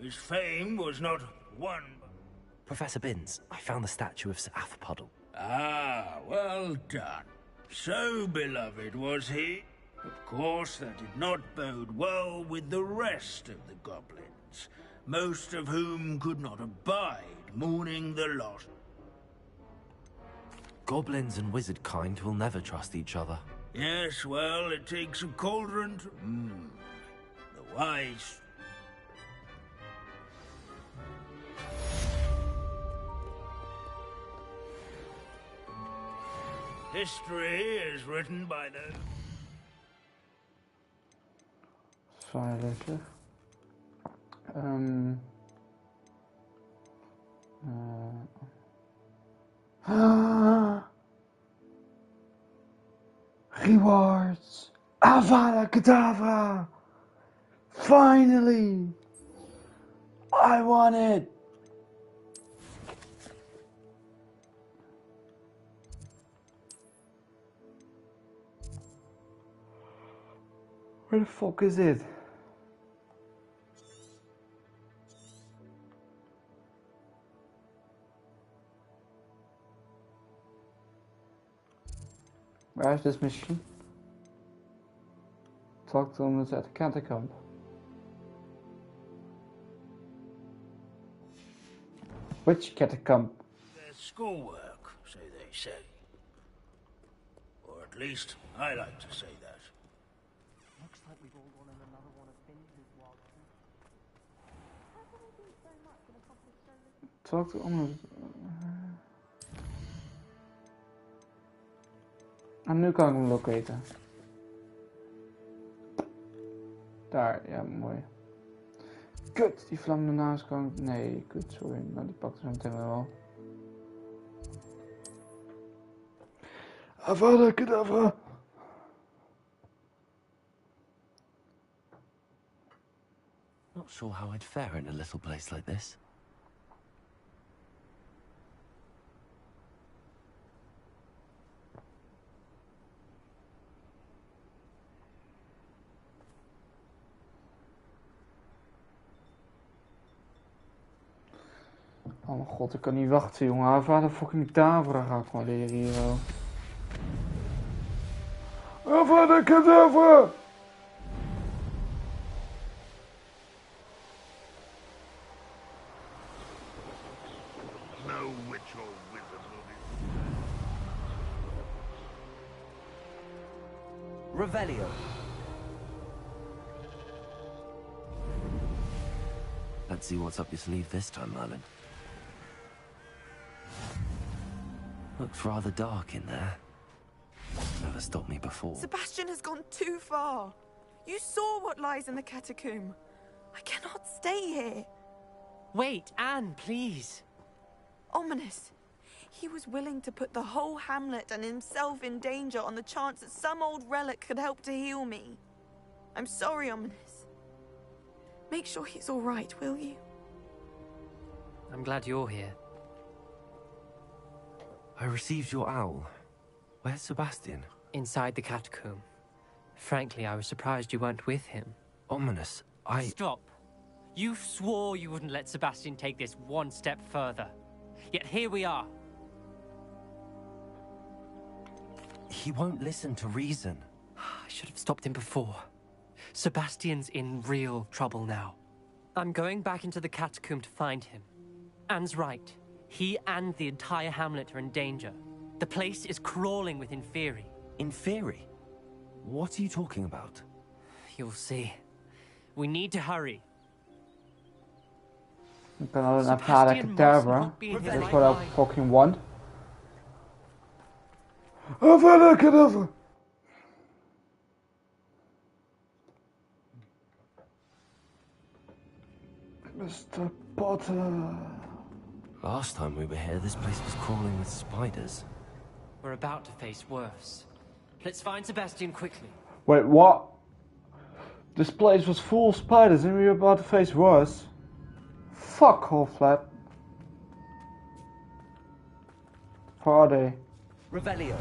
His fame was not one... Professor Binns, I found the statue of Sir Athpuddle. Ah, well done. So beloved was he. Of course, that did not bode well with the rest of the goblins, most of whom could not abide mourning the loss. Goblins and wizard kind will never trust each other. Yes, well, it takes a cauldron to... The wise... History is written by those... Zwaar rustig. Rewards! Avada Kedavra! Finally! I won it! Where the fuck is it? Where is this mission? Talk to him at the catacomb. Which catacomb? Their schoolwork, so they say. Or at least, I like to say that. Looks like we've all gone in another one of Finch's wild... Talk to him. En nu kan ik hem locaten. Daar, ja, mooi. Kut, die vlam ernaast kan ik... Nee, kut, sorry. Nou, die pakt er zo meteen wel. Avada Kedavra! Not sure how I'd fare in a little place like this. Oh mijn god, ik kan niet wachten, jongen. Avada fucking Kedavra ga ik maar leren hier wel. Avada Kedavra! No witch or wizard will be... Revelio. Let's see what's up your sleeve this time, Merlin. Looks rather dark in there. Never stopped me before. Sebastian has gone too far. You saw what lies in the catacomb. I cannot stay here. Wait, Anne, please. Ominous. He was willing to put the whole hamlet and himself in danger on the chance that some old relic could help to heal me. I'm sorry, Ominous. Make sure he's all right, will you? I'm glad you're here. I received your owl. Where's Sebastian? Inside the catacomb. Frankly, I was surprised you weren't with him. Ominous, Stop. You swore you wouldn't let Sebastian take this one step further. Yet here we are. He won't listen to reason. I should have stopped him before. Sebastian's in real trouble now. I'm going back into the catacomb to find him. Anne's right. He and the entire hamlet are in danger. The place is crawling with Inferi. Inferi? What are you talking about? You'll see. We need to hurry. Ik kan alleen naar de Cadabra. Dat is wat ik fucking want. Avada Kedavra! Mr. Potter. Last time we were here, this place was crawling with spiders. We're about to face worse. Let's find Sebastian quickly. Wait, what? This place was full of spiders and we were about to face worse. Fuck off, lad. Where are they? Revelio.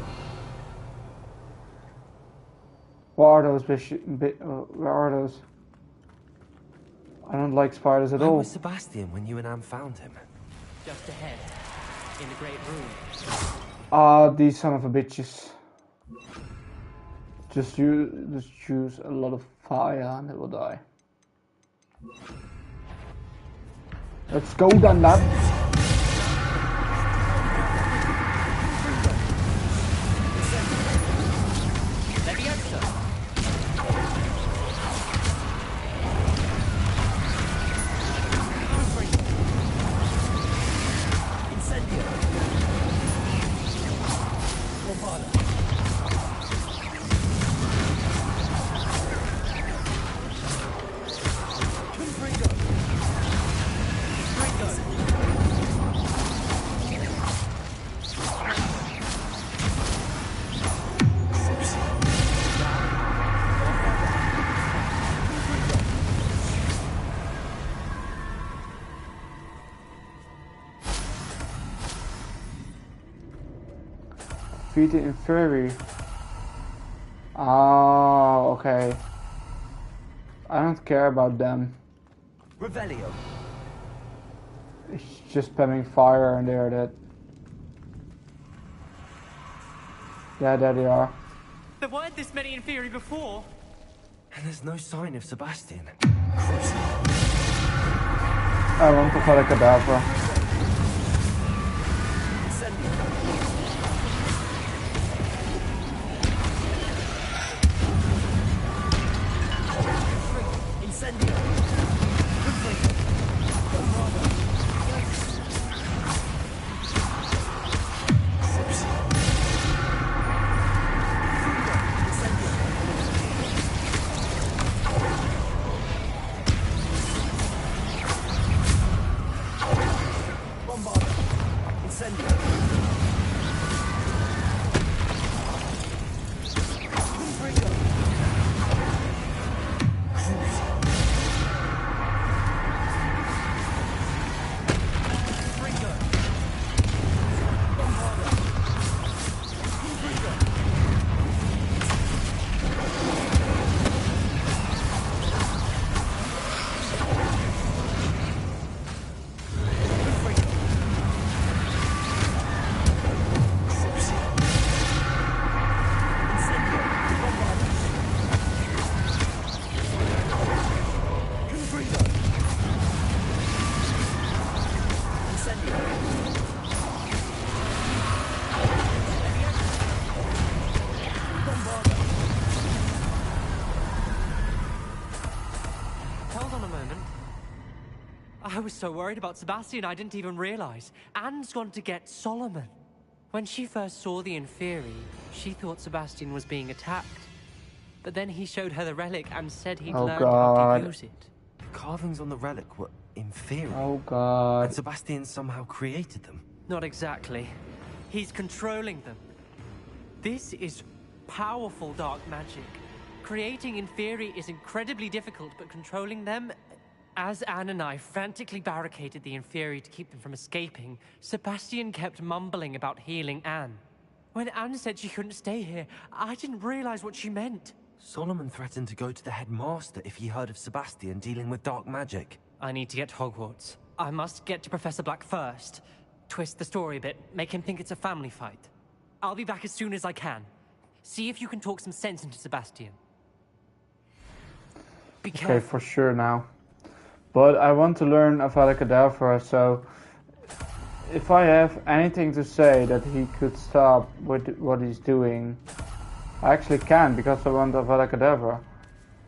Where are those where are those? I don't like spiders at all. Where was Sebastian when you and Anne found him? Just ahead, in the great room. Ah, these son of a bitches. Just use a lot of fire and it will die. Let's go then, lad. Feed the Inferi. Oh, okay. I don't care about them. Revelio. It's just spamming fire and they're dead. Yeah, there they are. There weren't this many Inferi before. And there's no sign of Sebastian. I want to fight a Cadabra. was so worried about Sebastian I didn't even realize. Anne's gone to get Solomon. When she first saw the Inferi, she thought Sebastian was being attacked. But then he showed her the relic and said he'd learned how to use it. The carvings on the relic were inferior. Oh god. And Sebastian somehow created them. Not exactly. He's controlling them. This is powerful dark magic. Creating Inferi is incredibly difficult, but controlling them... As Anne and I frantically barricaded the Inferi to keep them from escaping, Sebastian kept mumbling about healing Anne. When Anne said she couldn't stay here, I didn't realize what she meant. Solomon threatened to go to the headmaster if he heard of Sebastian dealing with dark magic. I need to get to Hogwarts. I must get to Professor Black first. Twist the story a bit, make him think it's a family fight. I'll be back as soon as I can. See if you can talk some sense into Sebastian. Be careful. Okay, for sure now. But I want to learn Avada Kedavra, so if I have anything to say that he could stop with what he's doing, I actually can, because I want Avada Kedavra.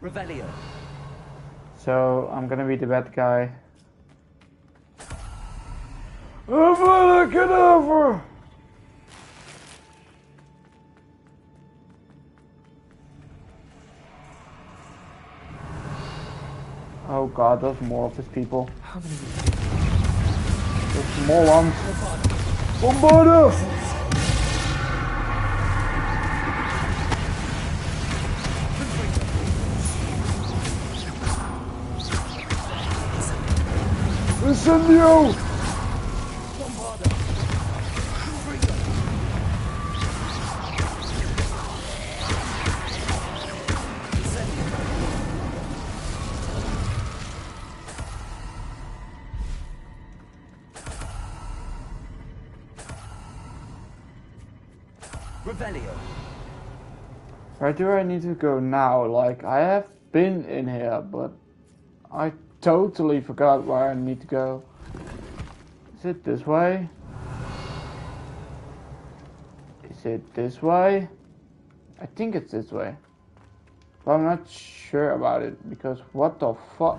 Revelio. So I'm gonna be the bad guy. Avada Kedavra! Oh god, there's more of these people. There's more ones. Bombarda! Incendio! Revelio. Where do I need to go now? Like, I have been in here, but I totally forgot where I need to go. Is it this way? Is it this way? I think it's this way. But I'm not sure about it, because what the fuck?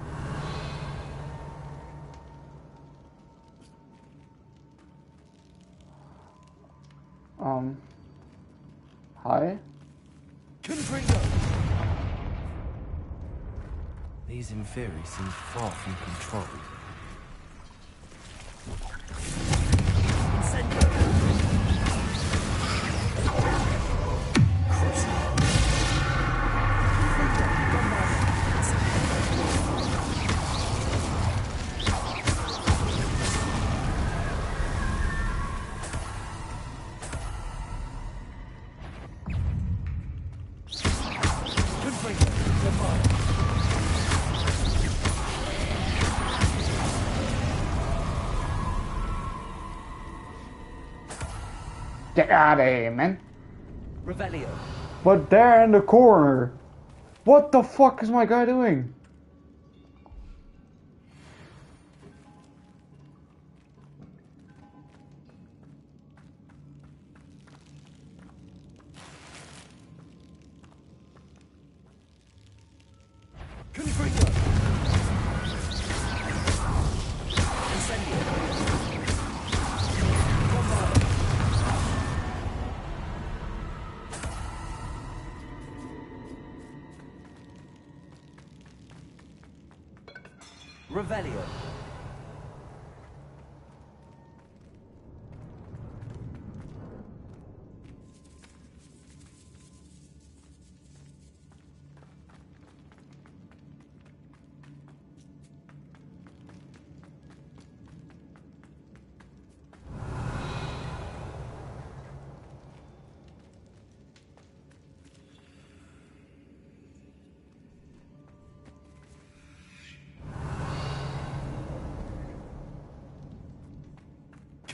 Hi? These Inferi seem far from controlled. Get out of here, man. Revelio. But there in the corner. What the fuck is my guy doing? Revelio.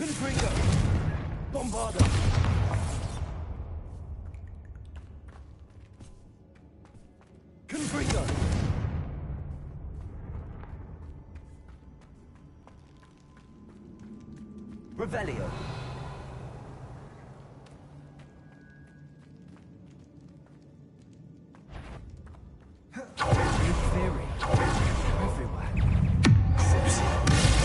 Confringo! Bombarda! Confringo! Revelio. Inferi. Everywhere. Crucial.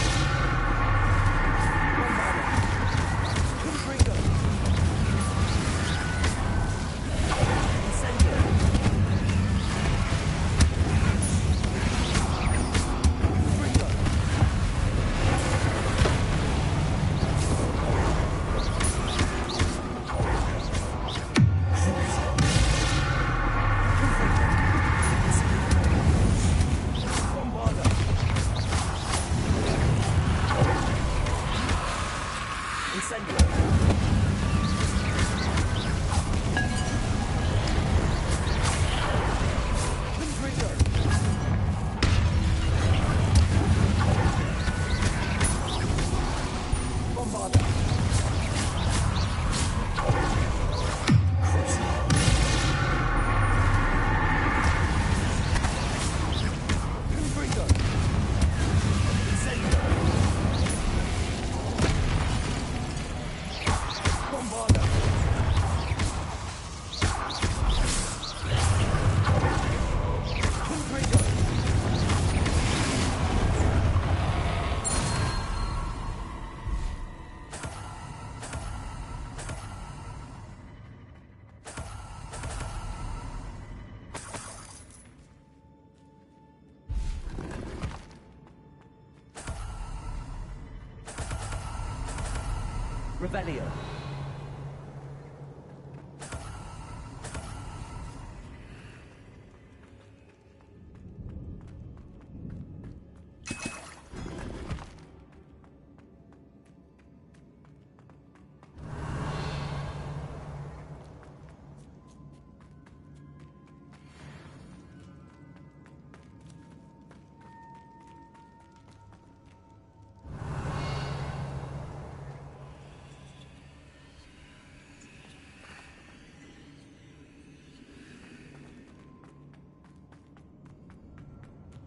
Revelio.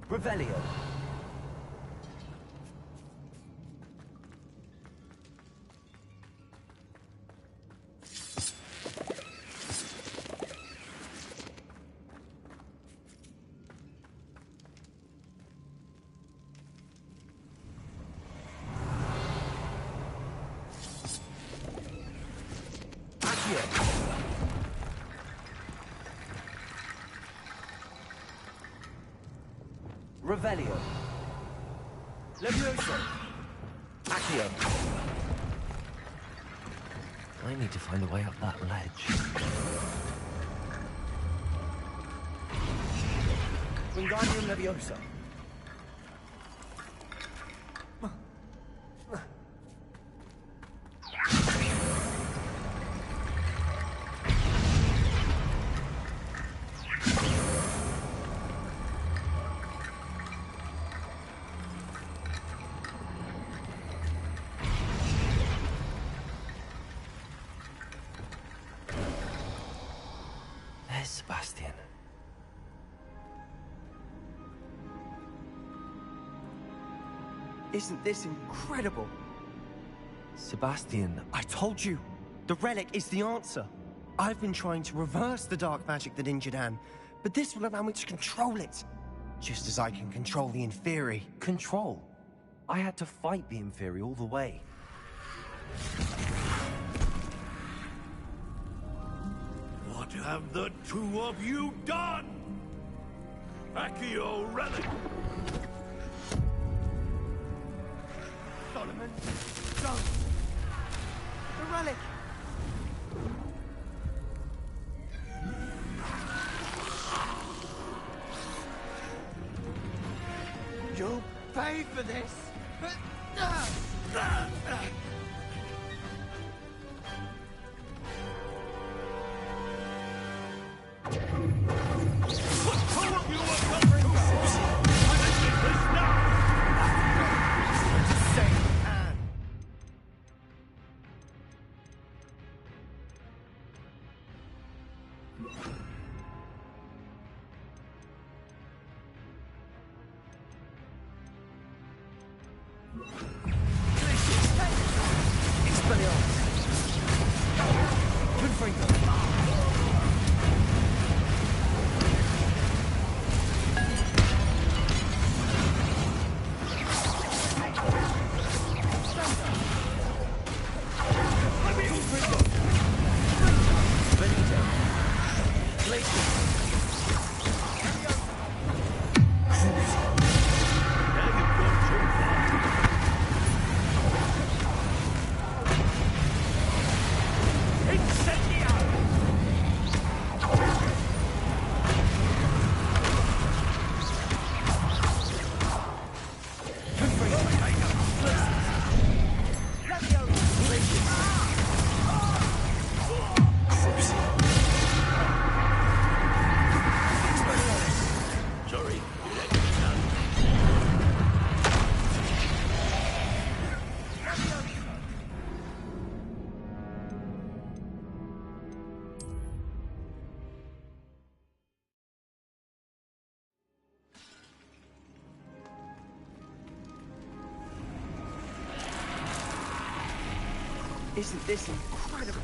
Revelio. Revelio. Levioso. Accio. I need to find a way up that ledge. Wingardium Leviosa. There's Sebastian. Isn't this incredible? Sebastian, I told you! The relic is the answer! I've been trying to reverse the dark magic that injured Anne, but this will allow me to control it. Just as I can control the Inferi. Control? I had to fight the Inferi all the way. What have the two of you done? Accio relic! Solomon, don't! The relic! You'll pay for this! Isn't this incredible?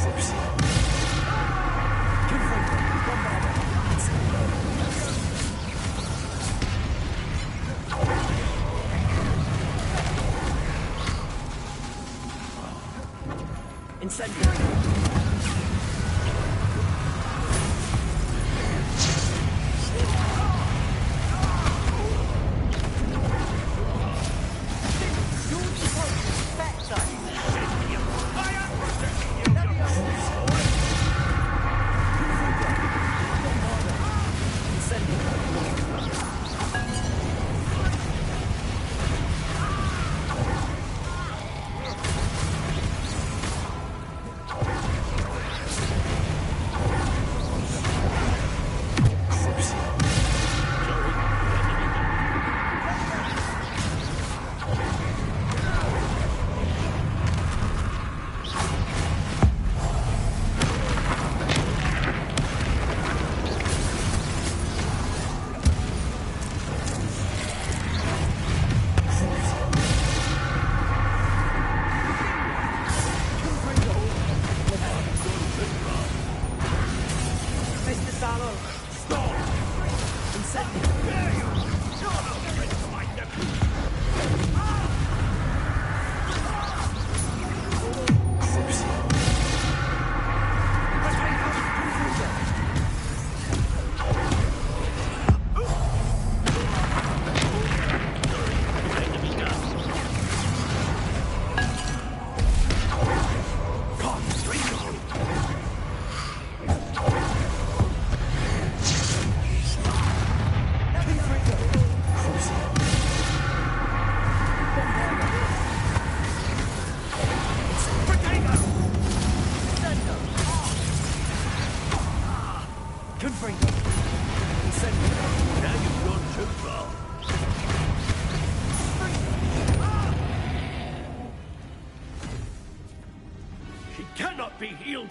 Send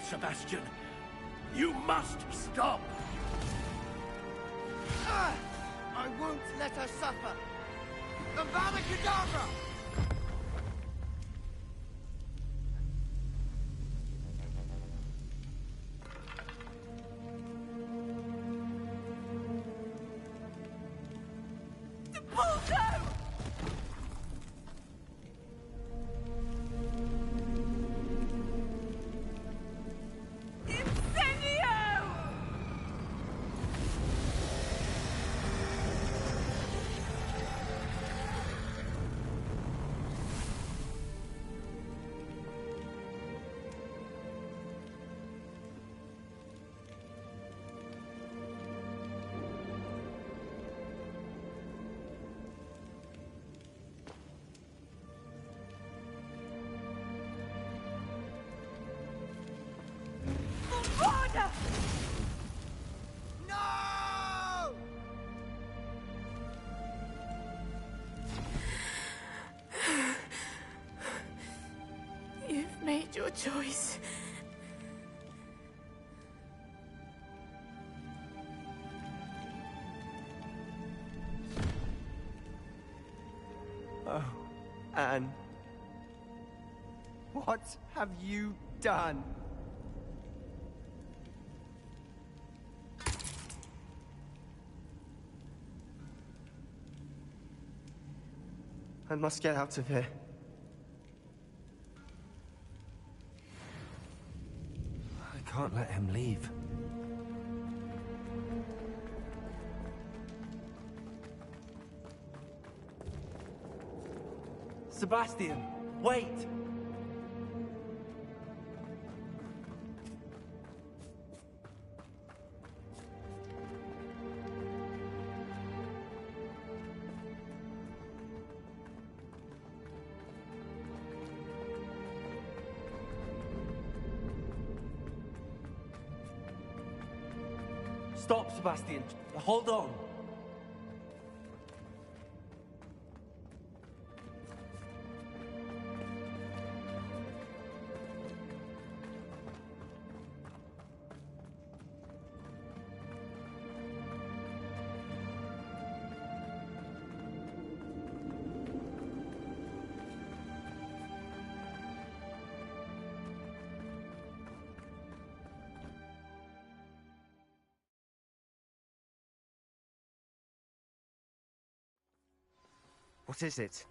Sebastian, you must stop! I won't let her suffer! Avada Kedavra! Made your choice. Oh, Anne. What have you done? I must get out of here. I can't let him leave. Sebastian, wait! Stop, Sebastian. Hold on. What is it?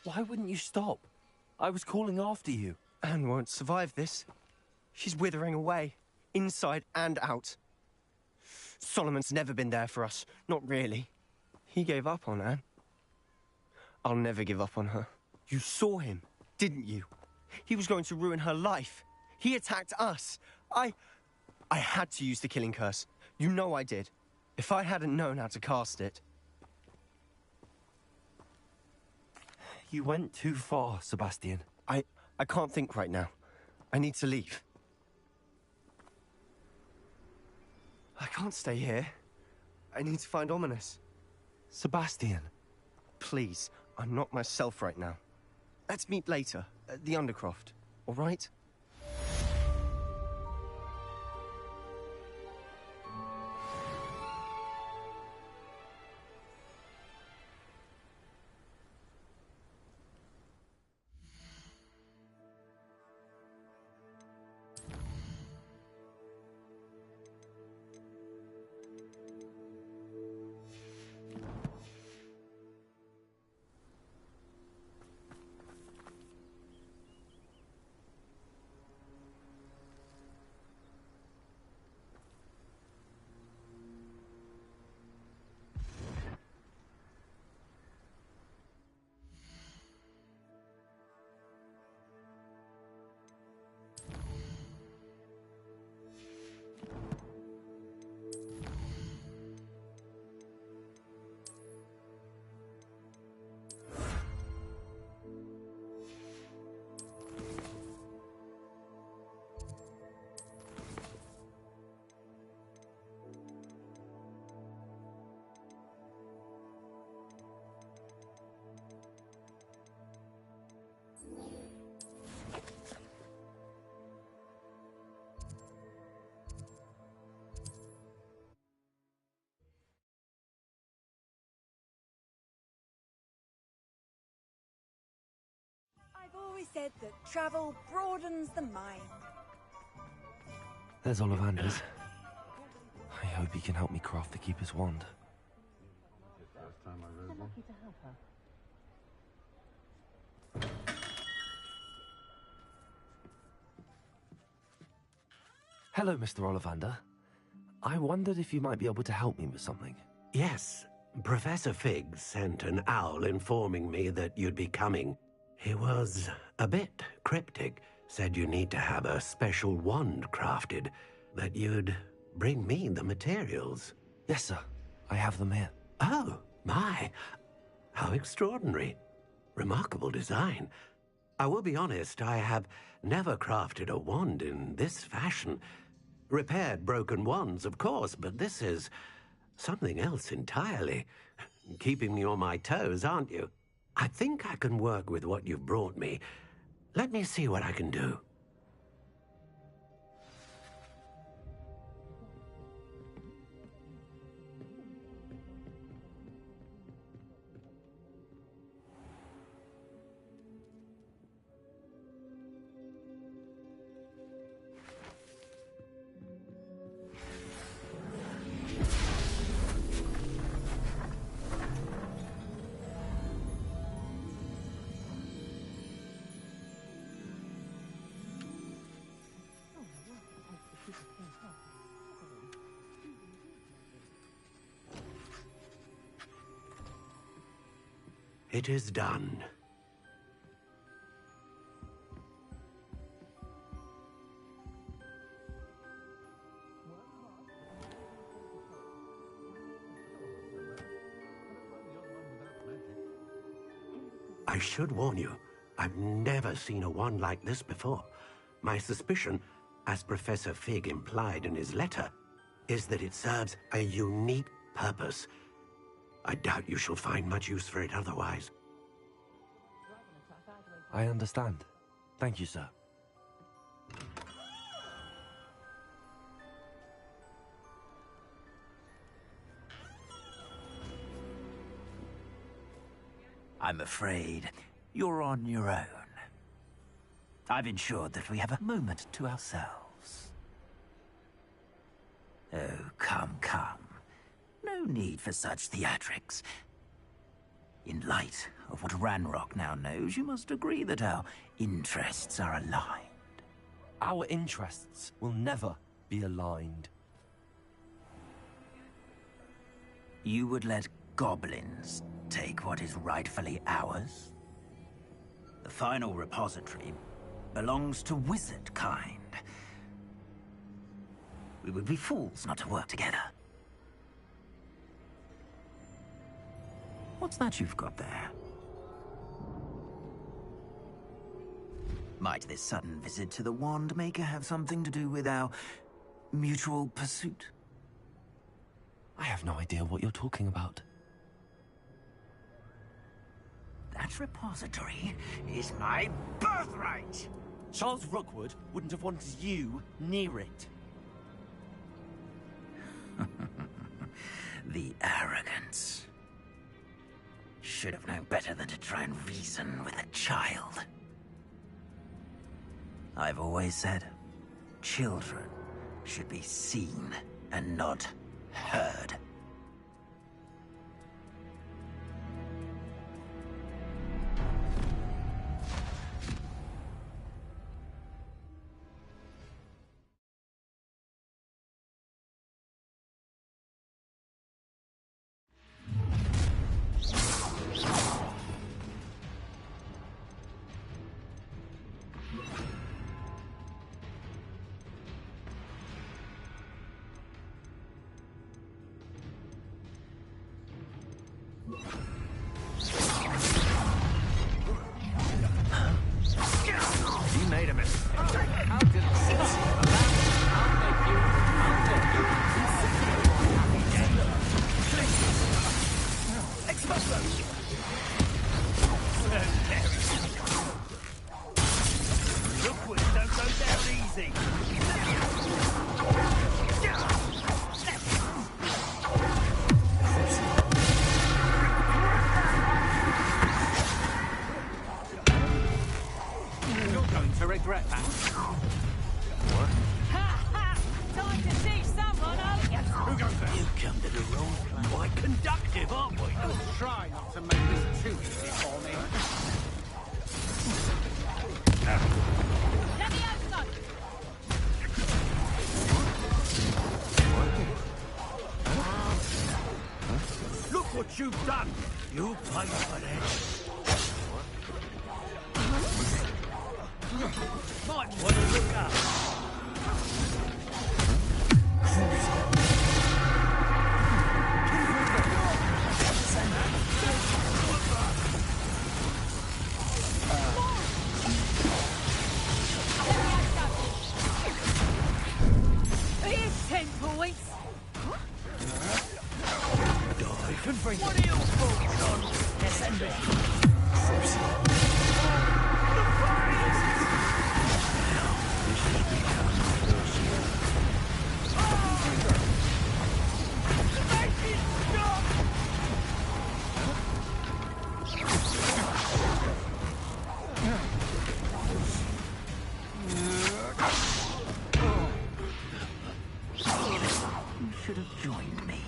Why wouldn't you stop? I was calling after you. Anne won't survive this. She's withering away, inside and out. Solomon's never been there for us, not really. He gave up on Anne. I'll never give up on her. You saw him, didn't you? He was going to ruin her life. He attacked us. I had to use the killing curse. You know I did. If I hadn't known how to cast it... You went too far, Sebastian. I can't think right now. I need to leave. I can't stay here. I need to find Ominous. Sebastian. Please, I'm not myself right now. Let's meet later, at the Undercroft, all right? I've always said that travel broadens the mind. There's Ollivander's. I hope he can help me craft the Keeper's wand. Lucky to have her. Hello, Mr. Ollivander. I wondered if you might be able to help me with something. Yes, Professor Fig sent an owl informing me that you'd be coming. He was a bit cryptic, said you need to have a special wand crafted, that you'd bring me the materials. Yes, sir. I have them here. Oh, my. How extraordinary. Remarkable design. I will be honest, I have never crafted a wand in this fashion. Repaired broken wands, of course, but this is something else entirely. Keeping me on my toes, aren't you? I think I can work with what you've brought me. Let me see what I can do. It is done. I should warn you, I've never seen a wand like this before. My suspicion, as Professor Fig implied in his letter, is that it serves a unique purpose. I doubt you shall find much use for it otherwise. I understand. Thank you, sir. I'm afraid you're on your own. I've ensured that we have a moment to ourselves. Oh, come, come. No need for such theatrics. In light of what Ranrock now knows, you must agree that our interests are aligned. Our interests will never be aligned. You would let goblins take what is rightfully ours? The final repository belongs to wizard kind. We would be fools not to work together. What's that you've got there? Might this sudden visit to the Wand Maker have something to do with our mutual pursuit? I have no idea what you're talking about. That repository is my birthright! Charles Rookwood wouldn't have wanted you near it. The arrogance. Should have known better than to try and reason with a child. I've always said, children should be seen and not heard. You made a mistake. How did I'll make you. Expulso! Rookwood don't go down easy. To regret that. What? Ha ha! Time to teach someone, aren't you? Who goes there? You come to the wrong place. Quite conductive, aren't we? Try not to make this too easy for me. Let me outside. Look what you've done! You paid for this. Might want to look up. Here's 10 points. What are your thoughts on descending? You should have joined me.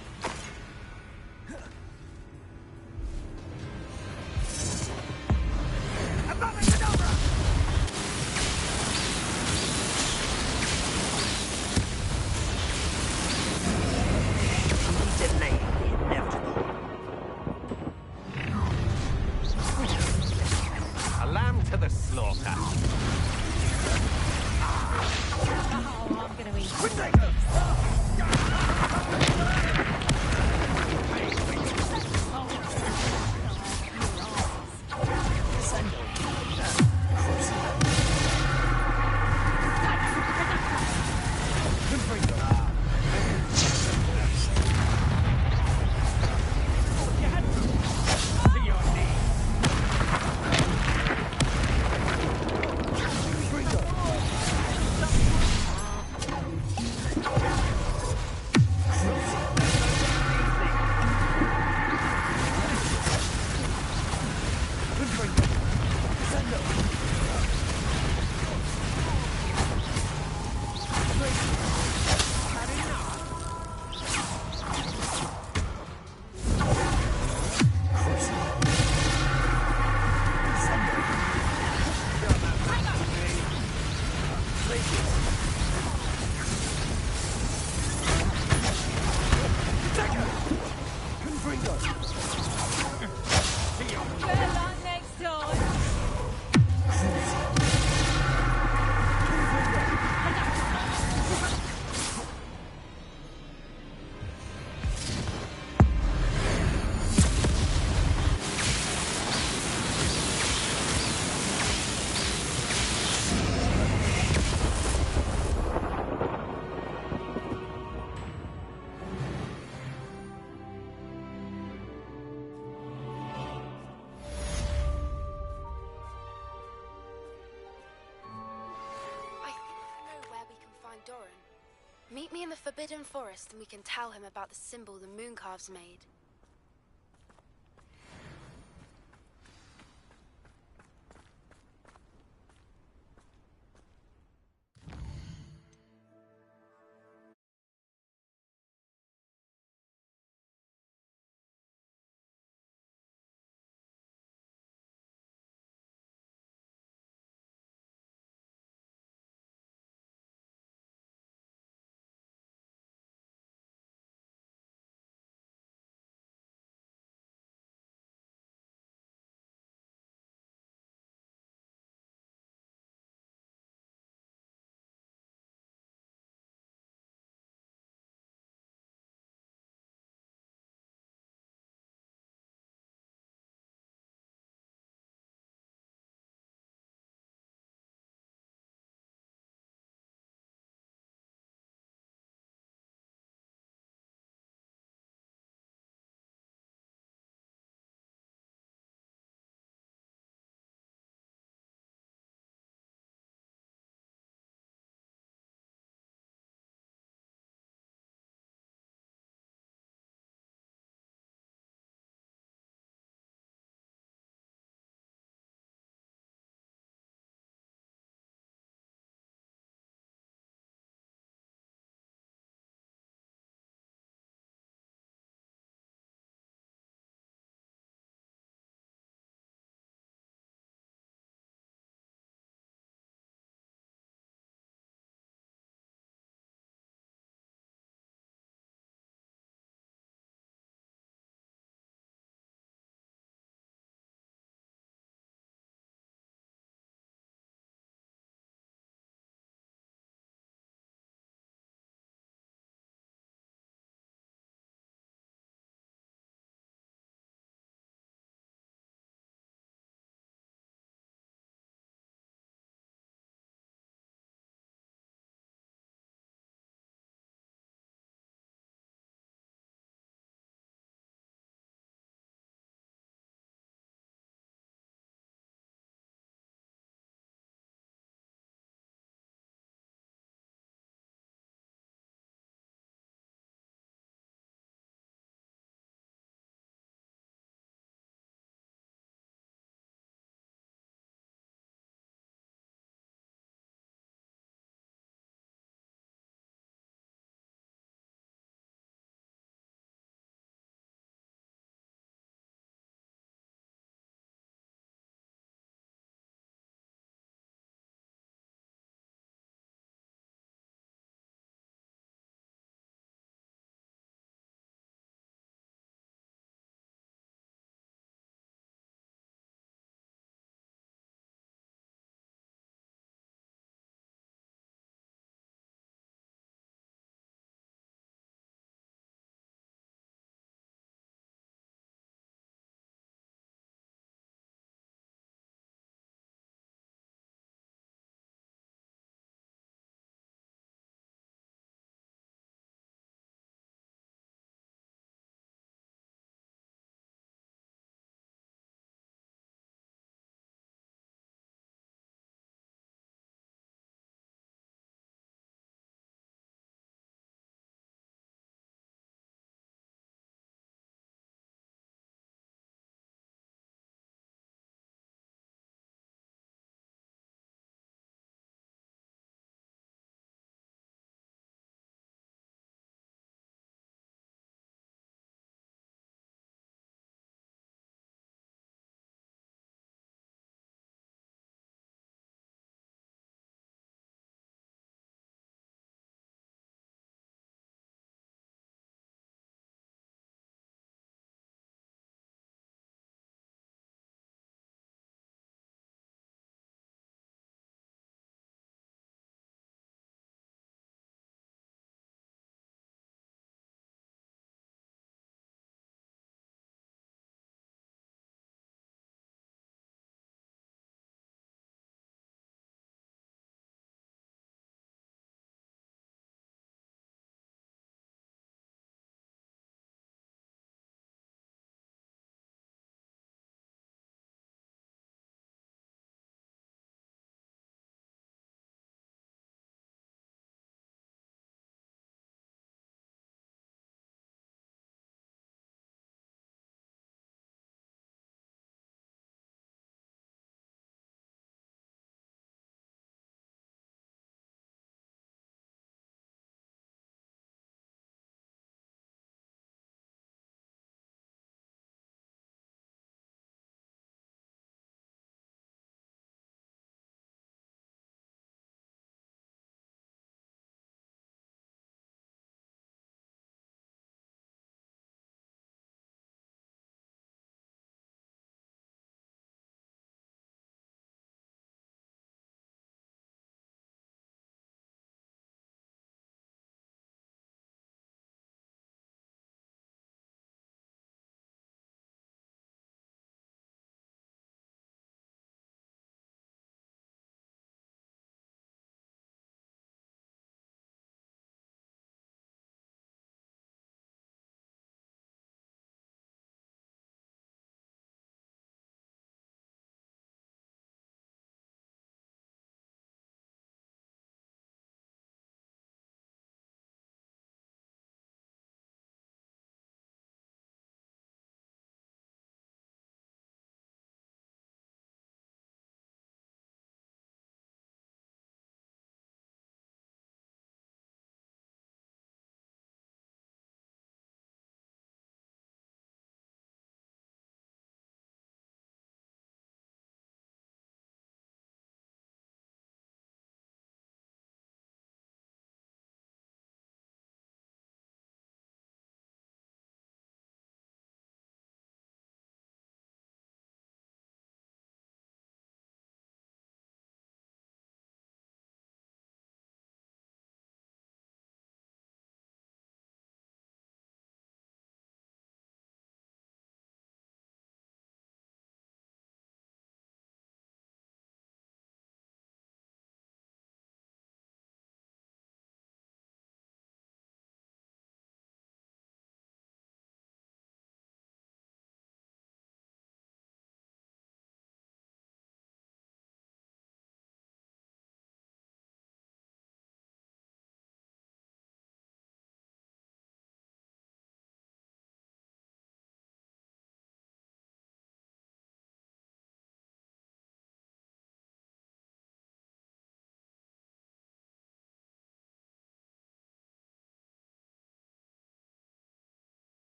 A lamb to the slaughter. Oh, I'm gonna eat. Good luck next time. I think I know where we can find Doran. Meet me in the Forbidden Forest and we can tell him about the symbol the Mooncalves made.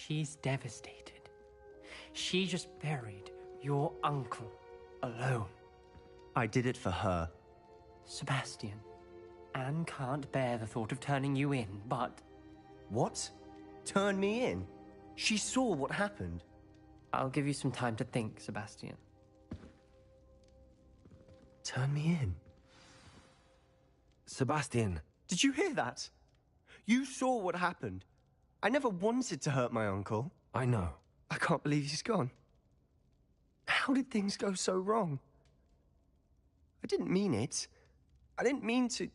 She's devastated. She just buried your uncle alone. I did it for her. Sebastian, Anne can't bear the thought of turning you in, but... What? Turn me in? She saw what happened. I'll give you some time to think, Sebastian. Turn me in? Sebastian. Did you hear that? You saw what happened. I never wanted to hurt my uncle. I know. I can't believe he's gone. How did things go so wrong? I didn't mean it. I didn't mean to...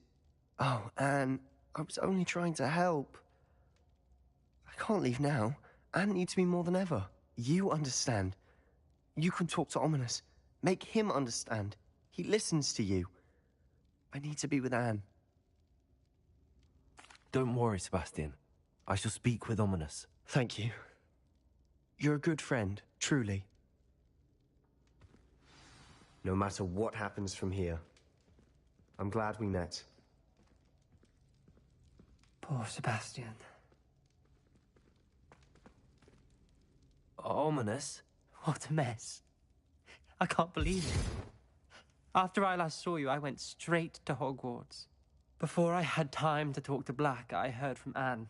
Oh, Anne, I was only trying to help. I can't leave now. Anne needs me more than ever. You understand. You can talk to Ominous. Make him understand. He listens to you. I need to be with Anne. Don't worry, Sebastian. I shall speak with Ominous. Thank you. You're a good friend, truly. No matter what happens from here, I'm glad we met. Poor Sebastian. Ominous? What a mess. I can't believe it. After I last saw you, I went straight to Hogwarts. Before I had time to talk to Black, I heard from Anne.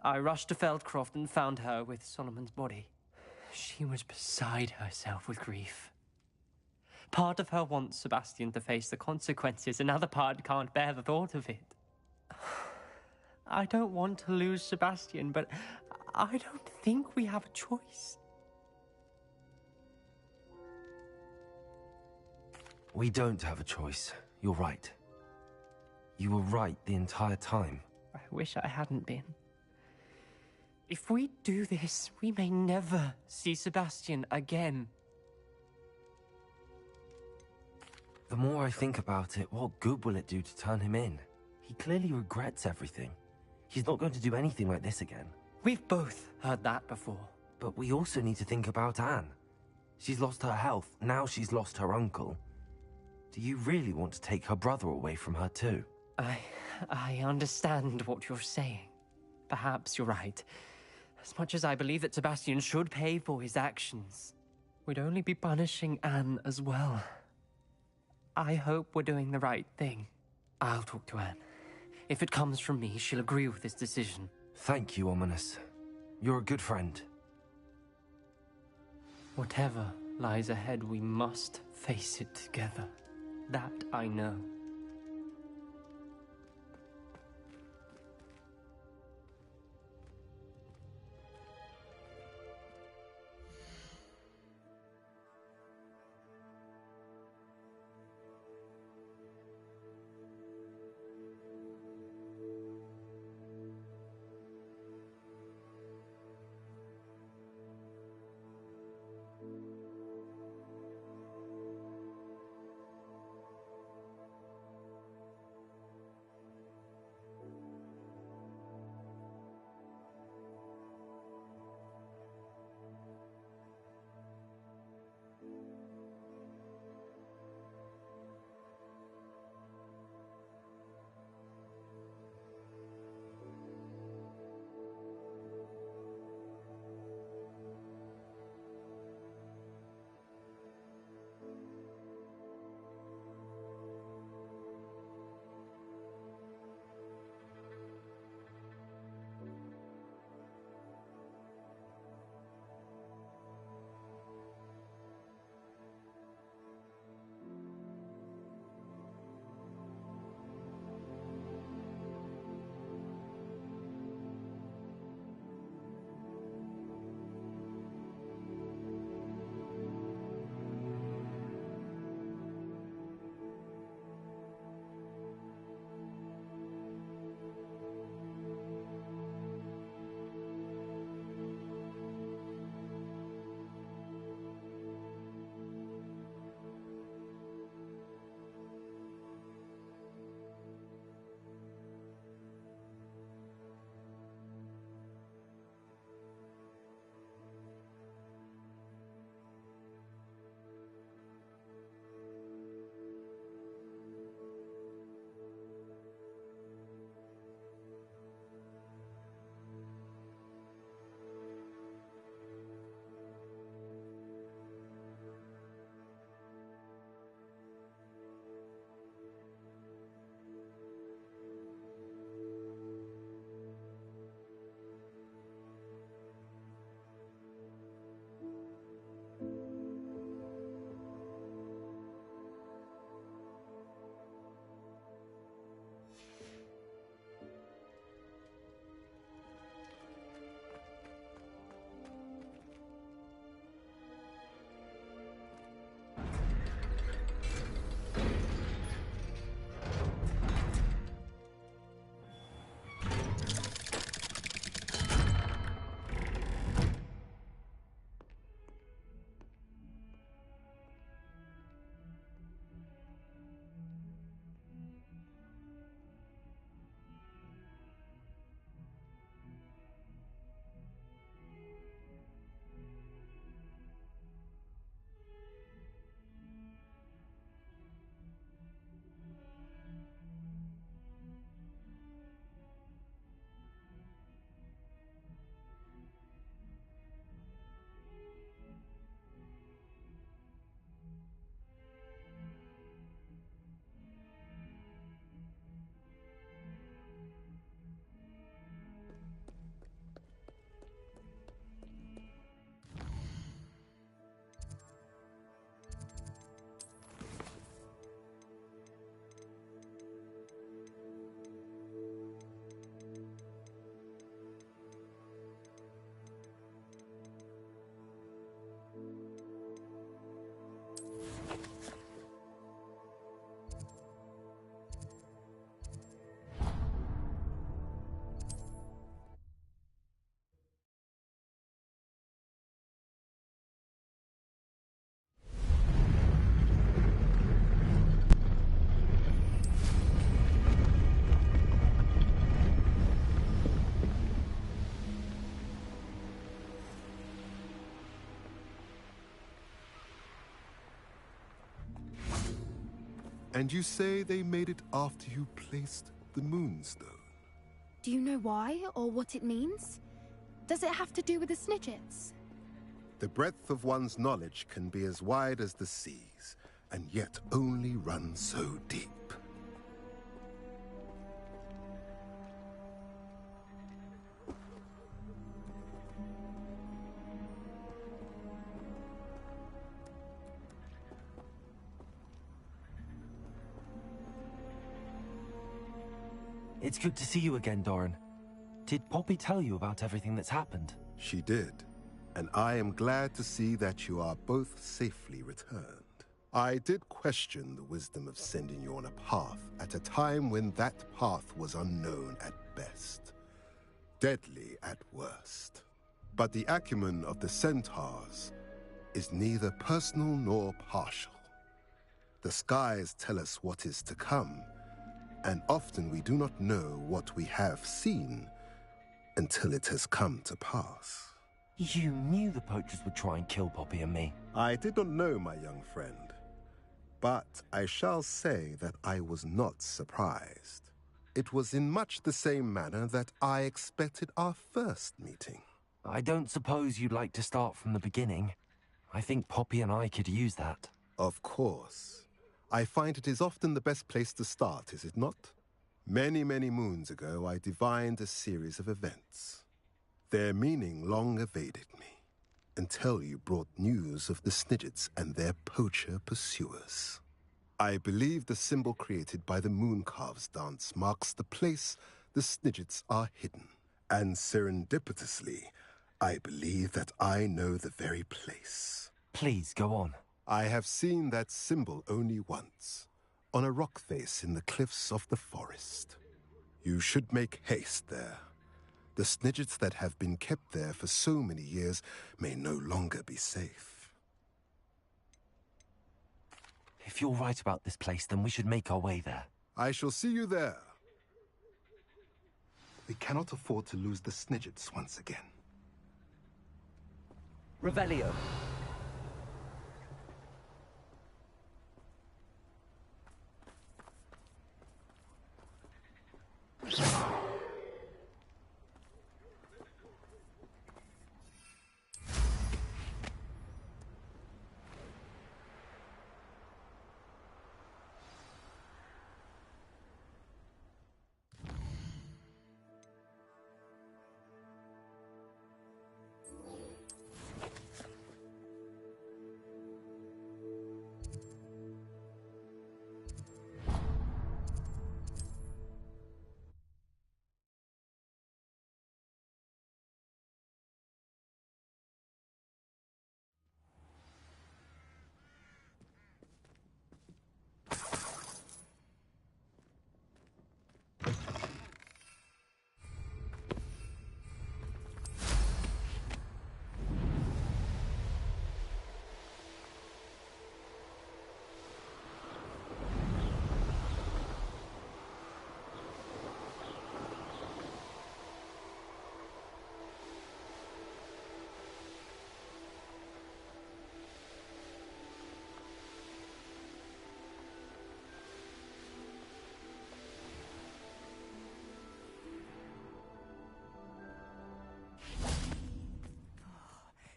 I rushed to Feldcroft and found her with Solomon's body. She was beside herself with grief. Part of her wants Sebastian to face the consequences, another part can't bear the thought of it. I don't want to lose Sebastian, but I don't think we have a choice. We don't have a choice. You're right. You were right the entire time. I wish I hadn't been. If we do this, we may never see Sebastian again. The more I think about it, what good will it do to turn him in? He clearly regrets everything. He's not going to do anything like this again. We've both heard that before. But we also need to think about Anne. She's lost her health, now she's lost her uncle. Do you really want to take her brother away from her too? I understand what you're saying. Perhaps you're right. As much as I believe that Sebastian should pay for his actions, we'd only be punishing Anne as well. I hope we're doing the right thing. I'll talk to Anne. If it comes from me, she'll agree with this decision. Thank you, Ominous. You're a good friend. Whatever lies ahead, we must face it together. That I know. And you say they made it after you placed the Moonstone? Do you know why or what it means? Does it have to do with the Snidgets? The breadth of one's knowledge can be as wide as the seas, and yet only run so deep. It's good to see you again, Doran. Did Poppy tell you about everything that's happened? She did, and I am glad to see that you are both safely returned. I did question the wisdom of sending you on a path at a time when that path was unknown at best, deadly at worst. But the acumen of the centaurs is neither personal nor partial. The skies tell us what is to come, and often we do not know what we have seen until it has come to pass. You knew the poachers would try and kill Poppy and me. I did not know, my young friend, but I shall say that I was not surprised. It was in much the same manner that I expected our first meeting. I don't suppose you'd like to start from the beginning. I think Poppy and I could use that. Of course. I find it is often the best place to start, is it not? Many, many moons ago, I divined a series of events. Their meaning long evaded me, until you brought news of the Snidgets and their poacher pursuers. I believe the symbol created by the Mooncalves dance marks the place the Snidgets are hidden. And serendipitously, I believe that I know the very place. Please, go on. I have seen that symbol only once, on a rock face in the cliffs of the forest. You should make haste there. The Snidgets that have been kept there for so many years may no longer be safe. If you're right about this place, then we should make our way there. I shall see you there. We cannot afford to lose the Snidgets once again. Revelio.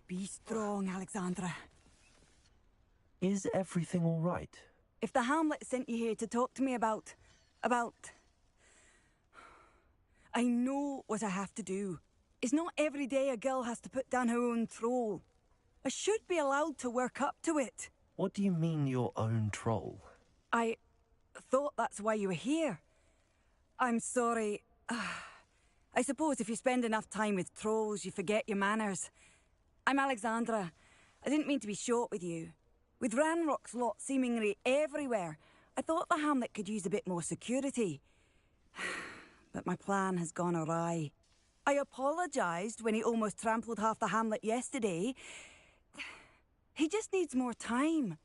Be strong, Alexandra. Is everything all right? If the Hamlet sent you here to talk to me about... I know what I have to do. It's not every day a girl has to put down her own troll. I should be allowed to work up to it. What do you mean, your own troll? I thought that's why you were here. I'm sorry. I suppose if you spend enough time with trolls, you forget your manners. I'm Alexandra. I didn't mean to be short with you. With Ranrock's lot seemingly everywhere, I thought the hamlet could use a bit more security. But my plan has gone awry. I apologised when he almost trampled half the hamlet yesterday. He just needs more time.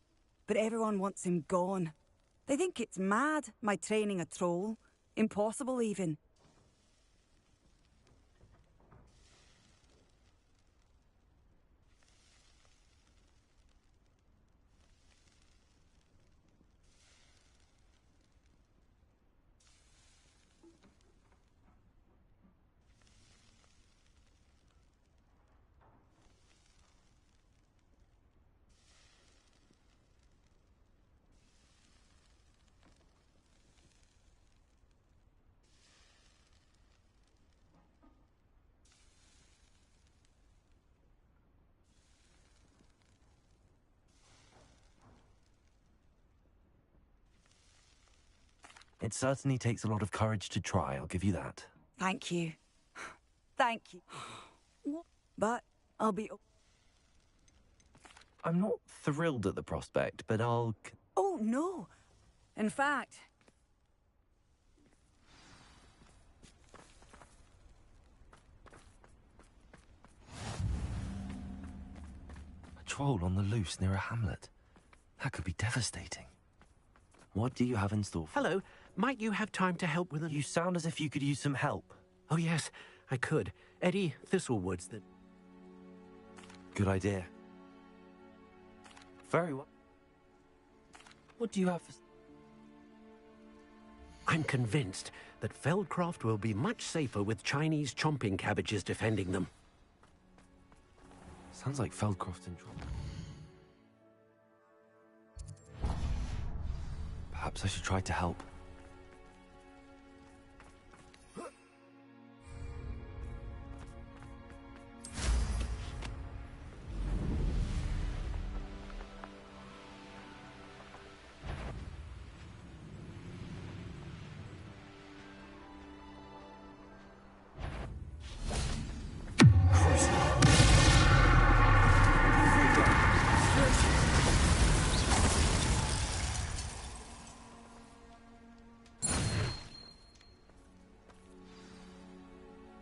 But everyone wants him gone. They think it's mad, my training a troll. Impossible, even. It certainly takes a lot of courage to try, I'll give you that. Thank you. Thank you. But I'll be... I'm not thrilled at the prospect, but I'll... Oh, no. In fact... A troll on the loose near a hamlet. That could be devastating. What do you have in store for... Hello. Might you have time to help with You sound as if you could use some help. Oh, yes, I could. Eddie Thistlewood's the... Good idea. Very well. What do you have for... I'm convinced that Feldcroft will be much safer with Chinese chomping cabbages defending them. Sounds like Feldcroft's in trouble. Perhaps I should try to help.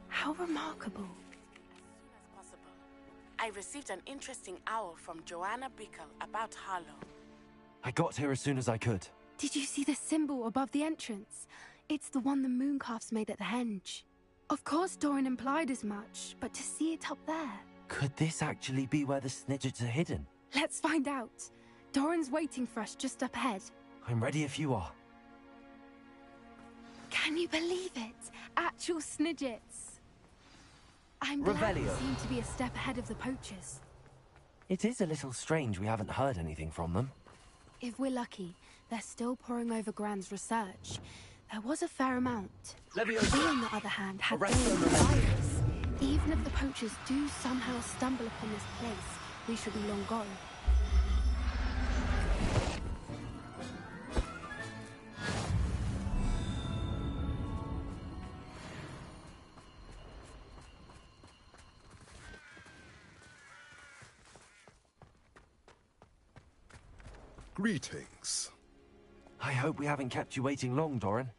How remarkable. I received an interesting owl from Joanna Bickle about Harlow. I got here as soon as I could. Did you see the symbol above the entrance? It's the one the mooncalfs made at the henge. Of course Doran implied as much, but to see it up there... Could this actually be where the snidgets are hidden? Let's find out. Doran's waiting for us just up ahead. I'm ready if you are. Can you believe it? Actual snidgets. I'm glad we Revelio. seem to be a step ahead of the poachers. It is a little strange we haven't heard anything from them. If we're lucky, they're still poring over Gran's research. There was a fair amount. Leviosa. We, on the other hand, had Arrest all them. the virus. Even if the poachers do somehow stumble upon this place, we should be long gone. Greetings. I hope we haven't kept you waiting long, Doran.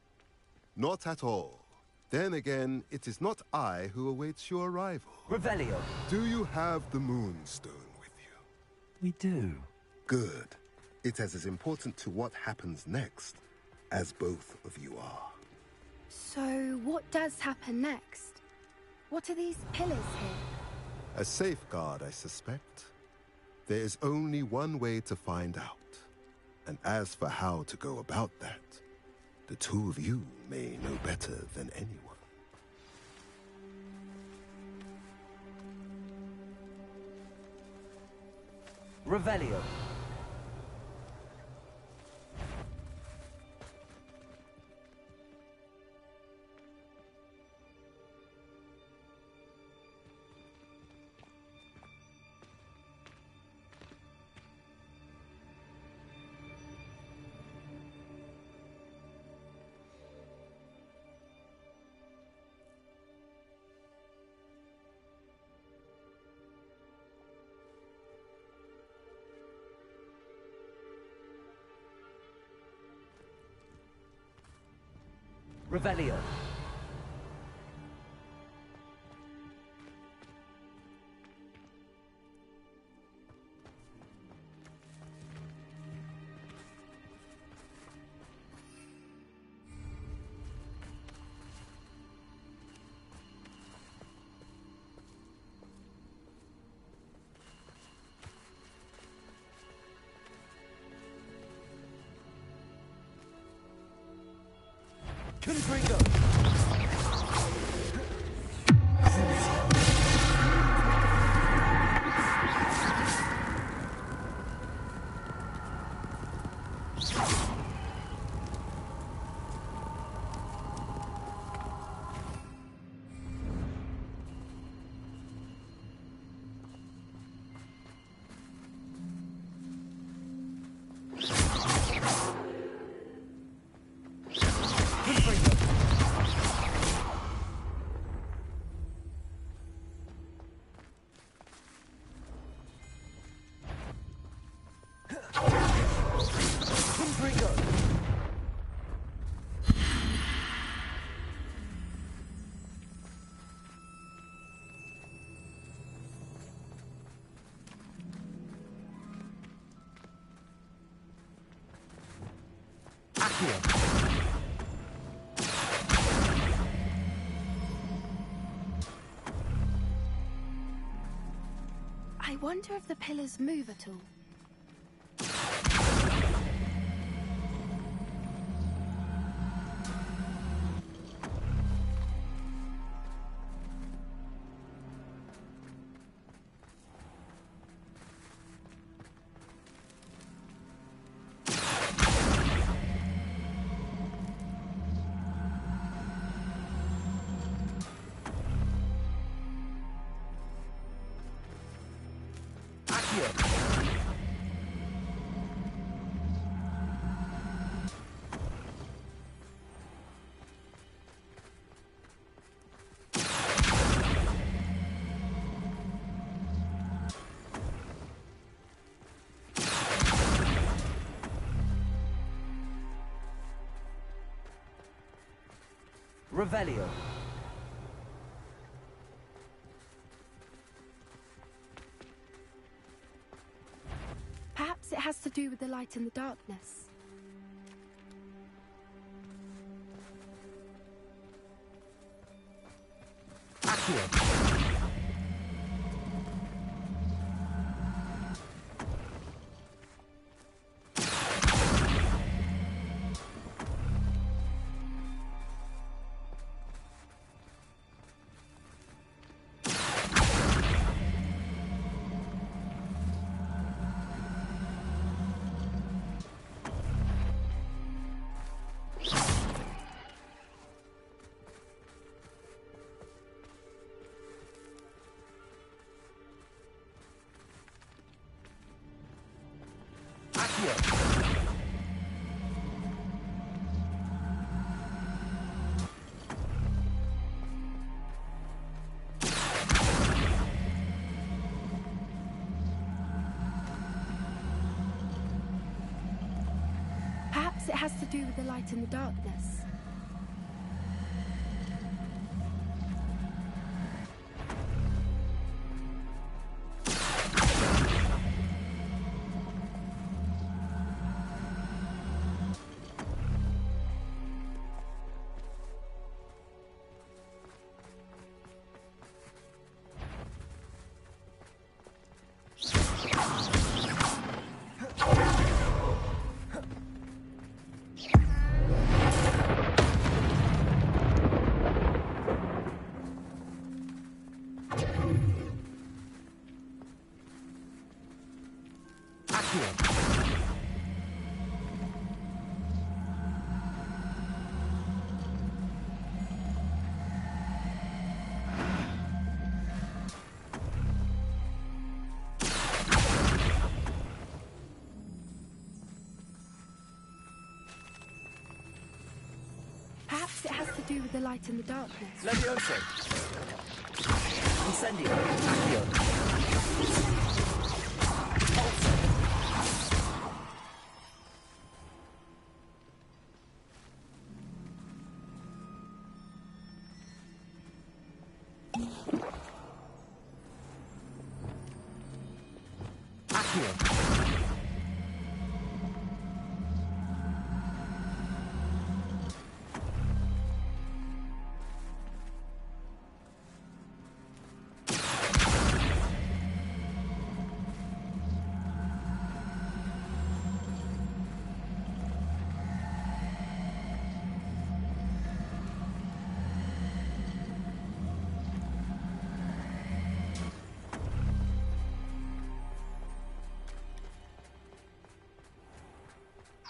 Not at all. Then again, it is not I who awaits your arrival. Revelio. Do you have the Moonstone with you? We do. Good. It is as important to what happens next as both of you are. So, what does happen next? What are these pillars here? A safeguard, I suspect. There is only one way to find out. And as for how to go about that, the two of you may know better than anyone. Revelio. Revelio. Confringo. wonder if the pillars move at all. Revelio. Perhaps it has to do with the light and the darkness. Accio. Perhaps it has to do with the light and the darkness. Perhaps it has to do with the light and the darkness. Levioso. Incendio. Accio.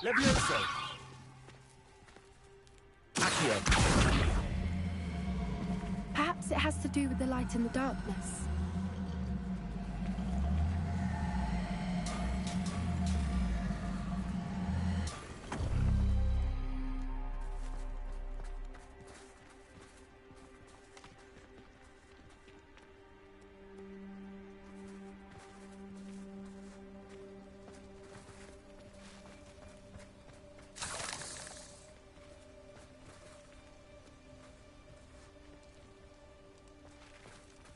Levioso. Accio. Perhaps it has to do with the light and the darkness.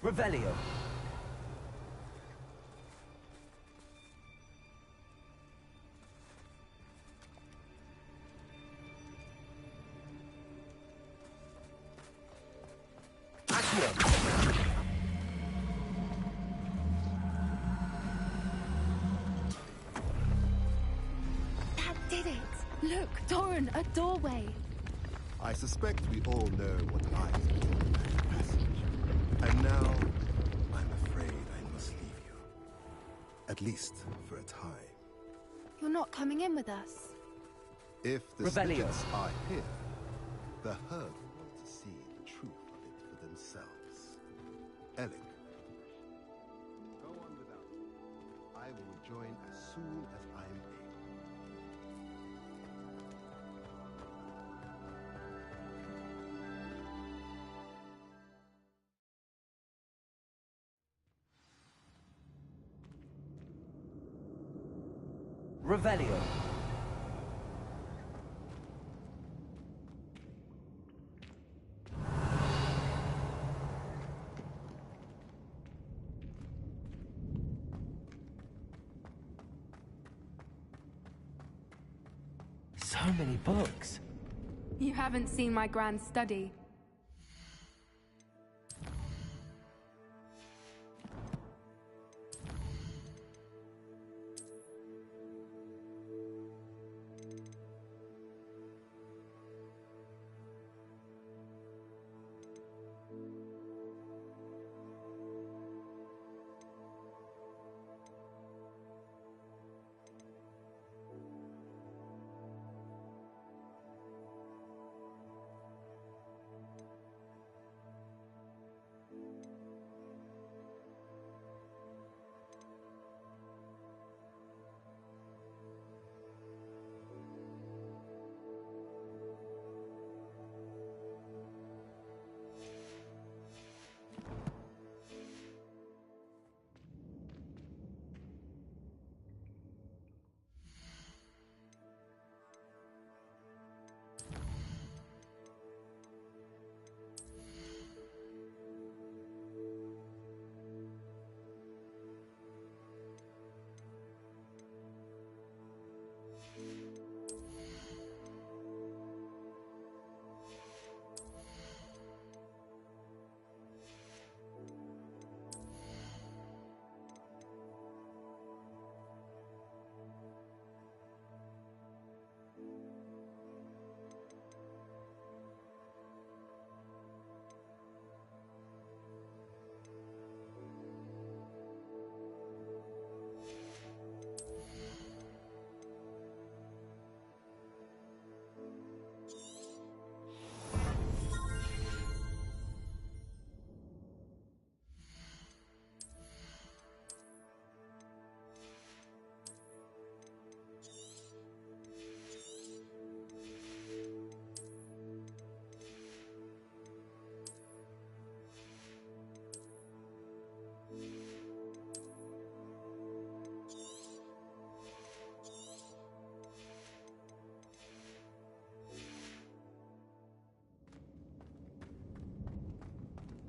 Revelio. Accio. Torrent, a doorway. I suspect we all know what lies beyond that passage. And now, I'm afraid I must leave you. At least for a time. You're not coming in with us. If the Revelio. spirits are here, the herd will want to see the truth of it for themselves. Alec, go on without me. I will rejoin as soon as I am able. Revelio. So many books. You haven't seen my grand study.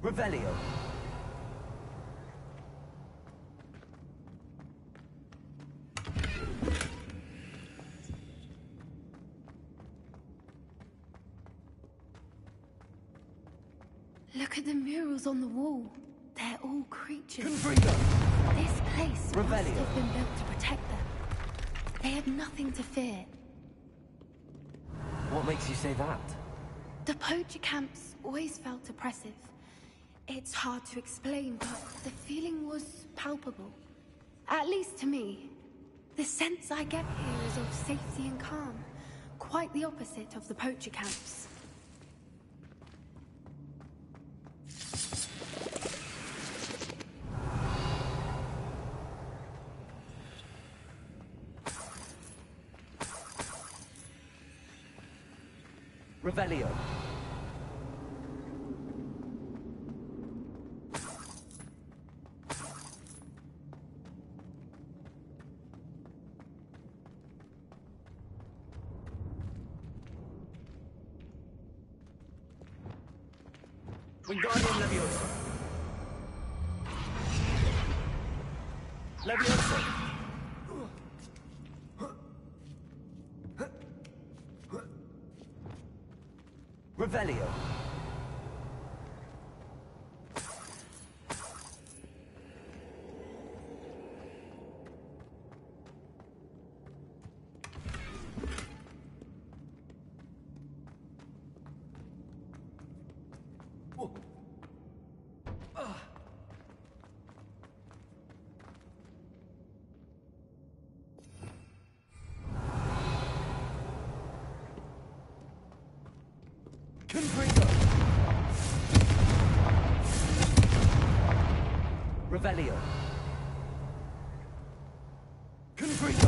Revelio. Look at the murals on the wall. They're all creatures. Confringo. This place must Revelio. have been built to protect them. They had nothing to fear. What makes you say that? The poacher camps always felt oppressive. It's hard to explain, but the feeling was palpable. At least to me. The sense I get here is of safety and calm. Quite the opposite of the poacher camps. Revelio. Wingardium Leviosa. Leviosa. Revelio. Confringo! Revelio. Confringo!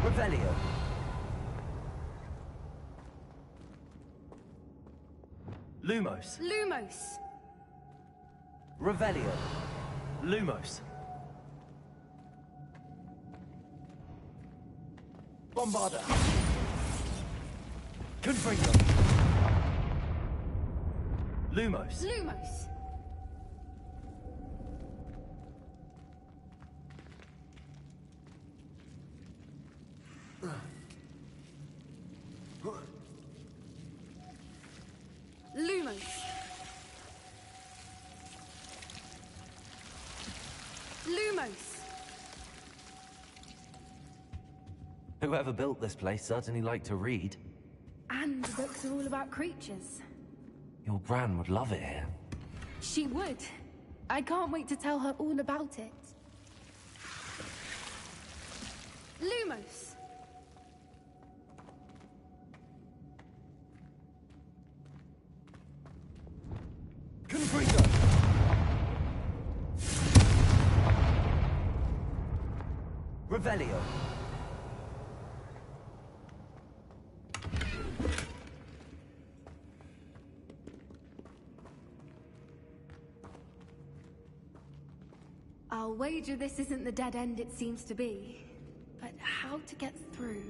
Revelio. Lumos. Lumos! Revelio. Lumos. Bombarda. Confringo. Lumos. Lumos! Lumos! Lumos! Whoever built this place certainly liked to read. And the books are all about creatures. Your Gran would love it here. She would. I can't wait to tell her all about it. Lumos! Confringo. Revelio. I'll wager this isn't the dead end it seems to be. But how to get through?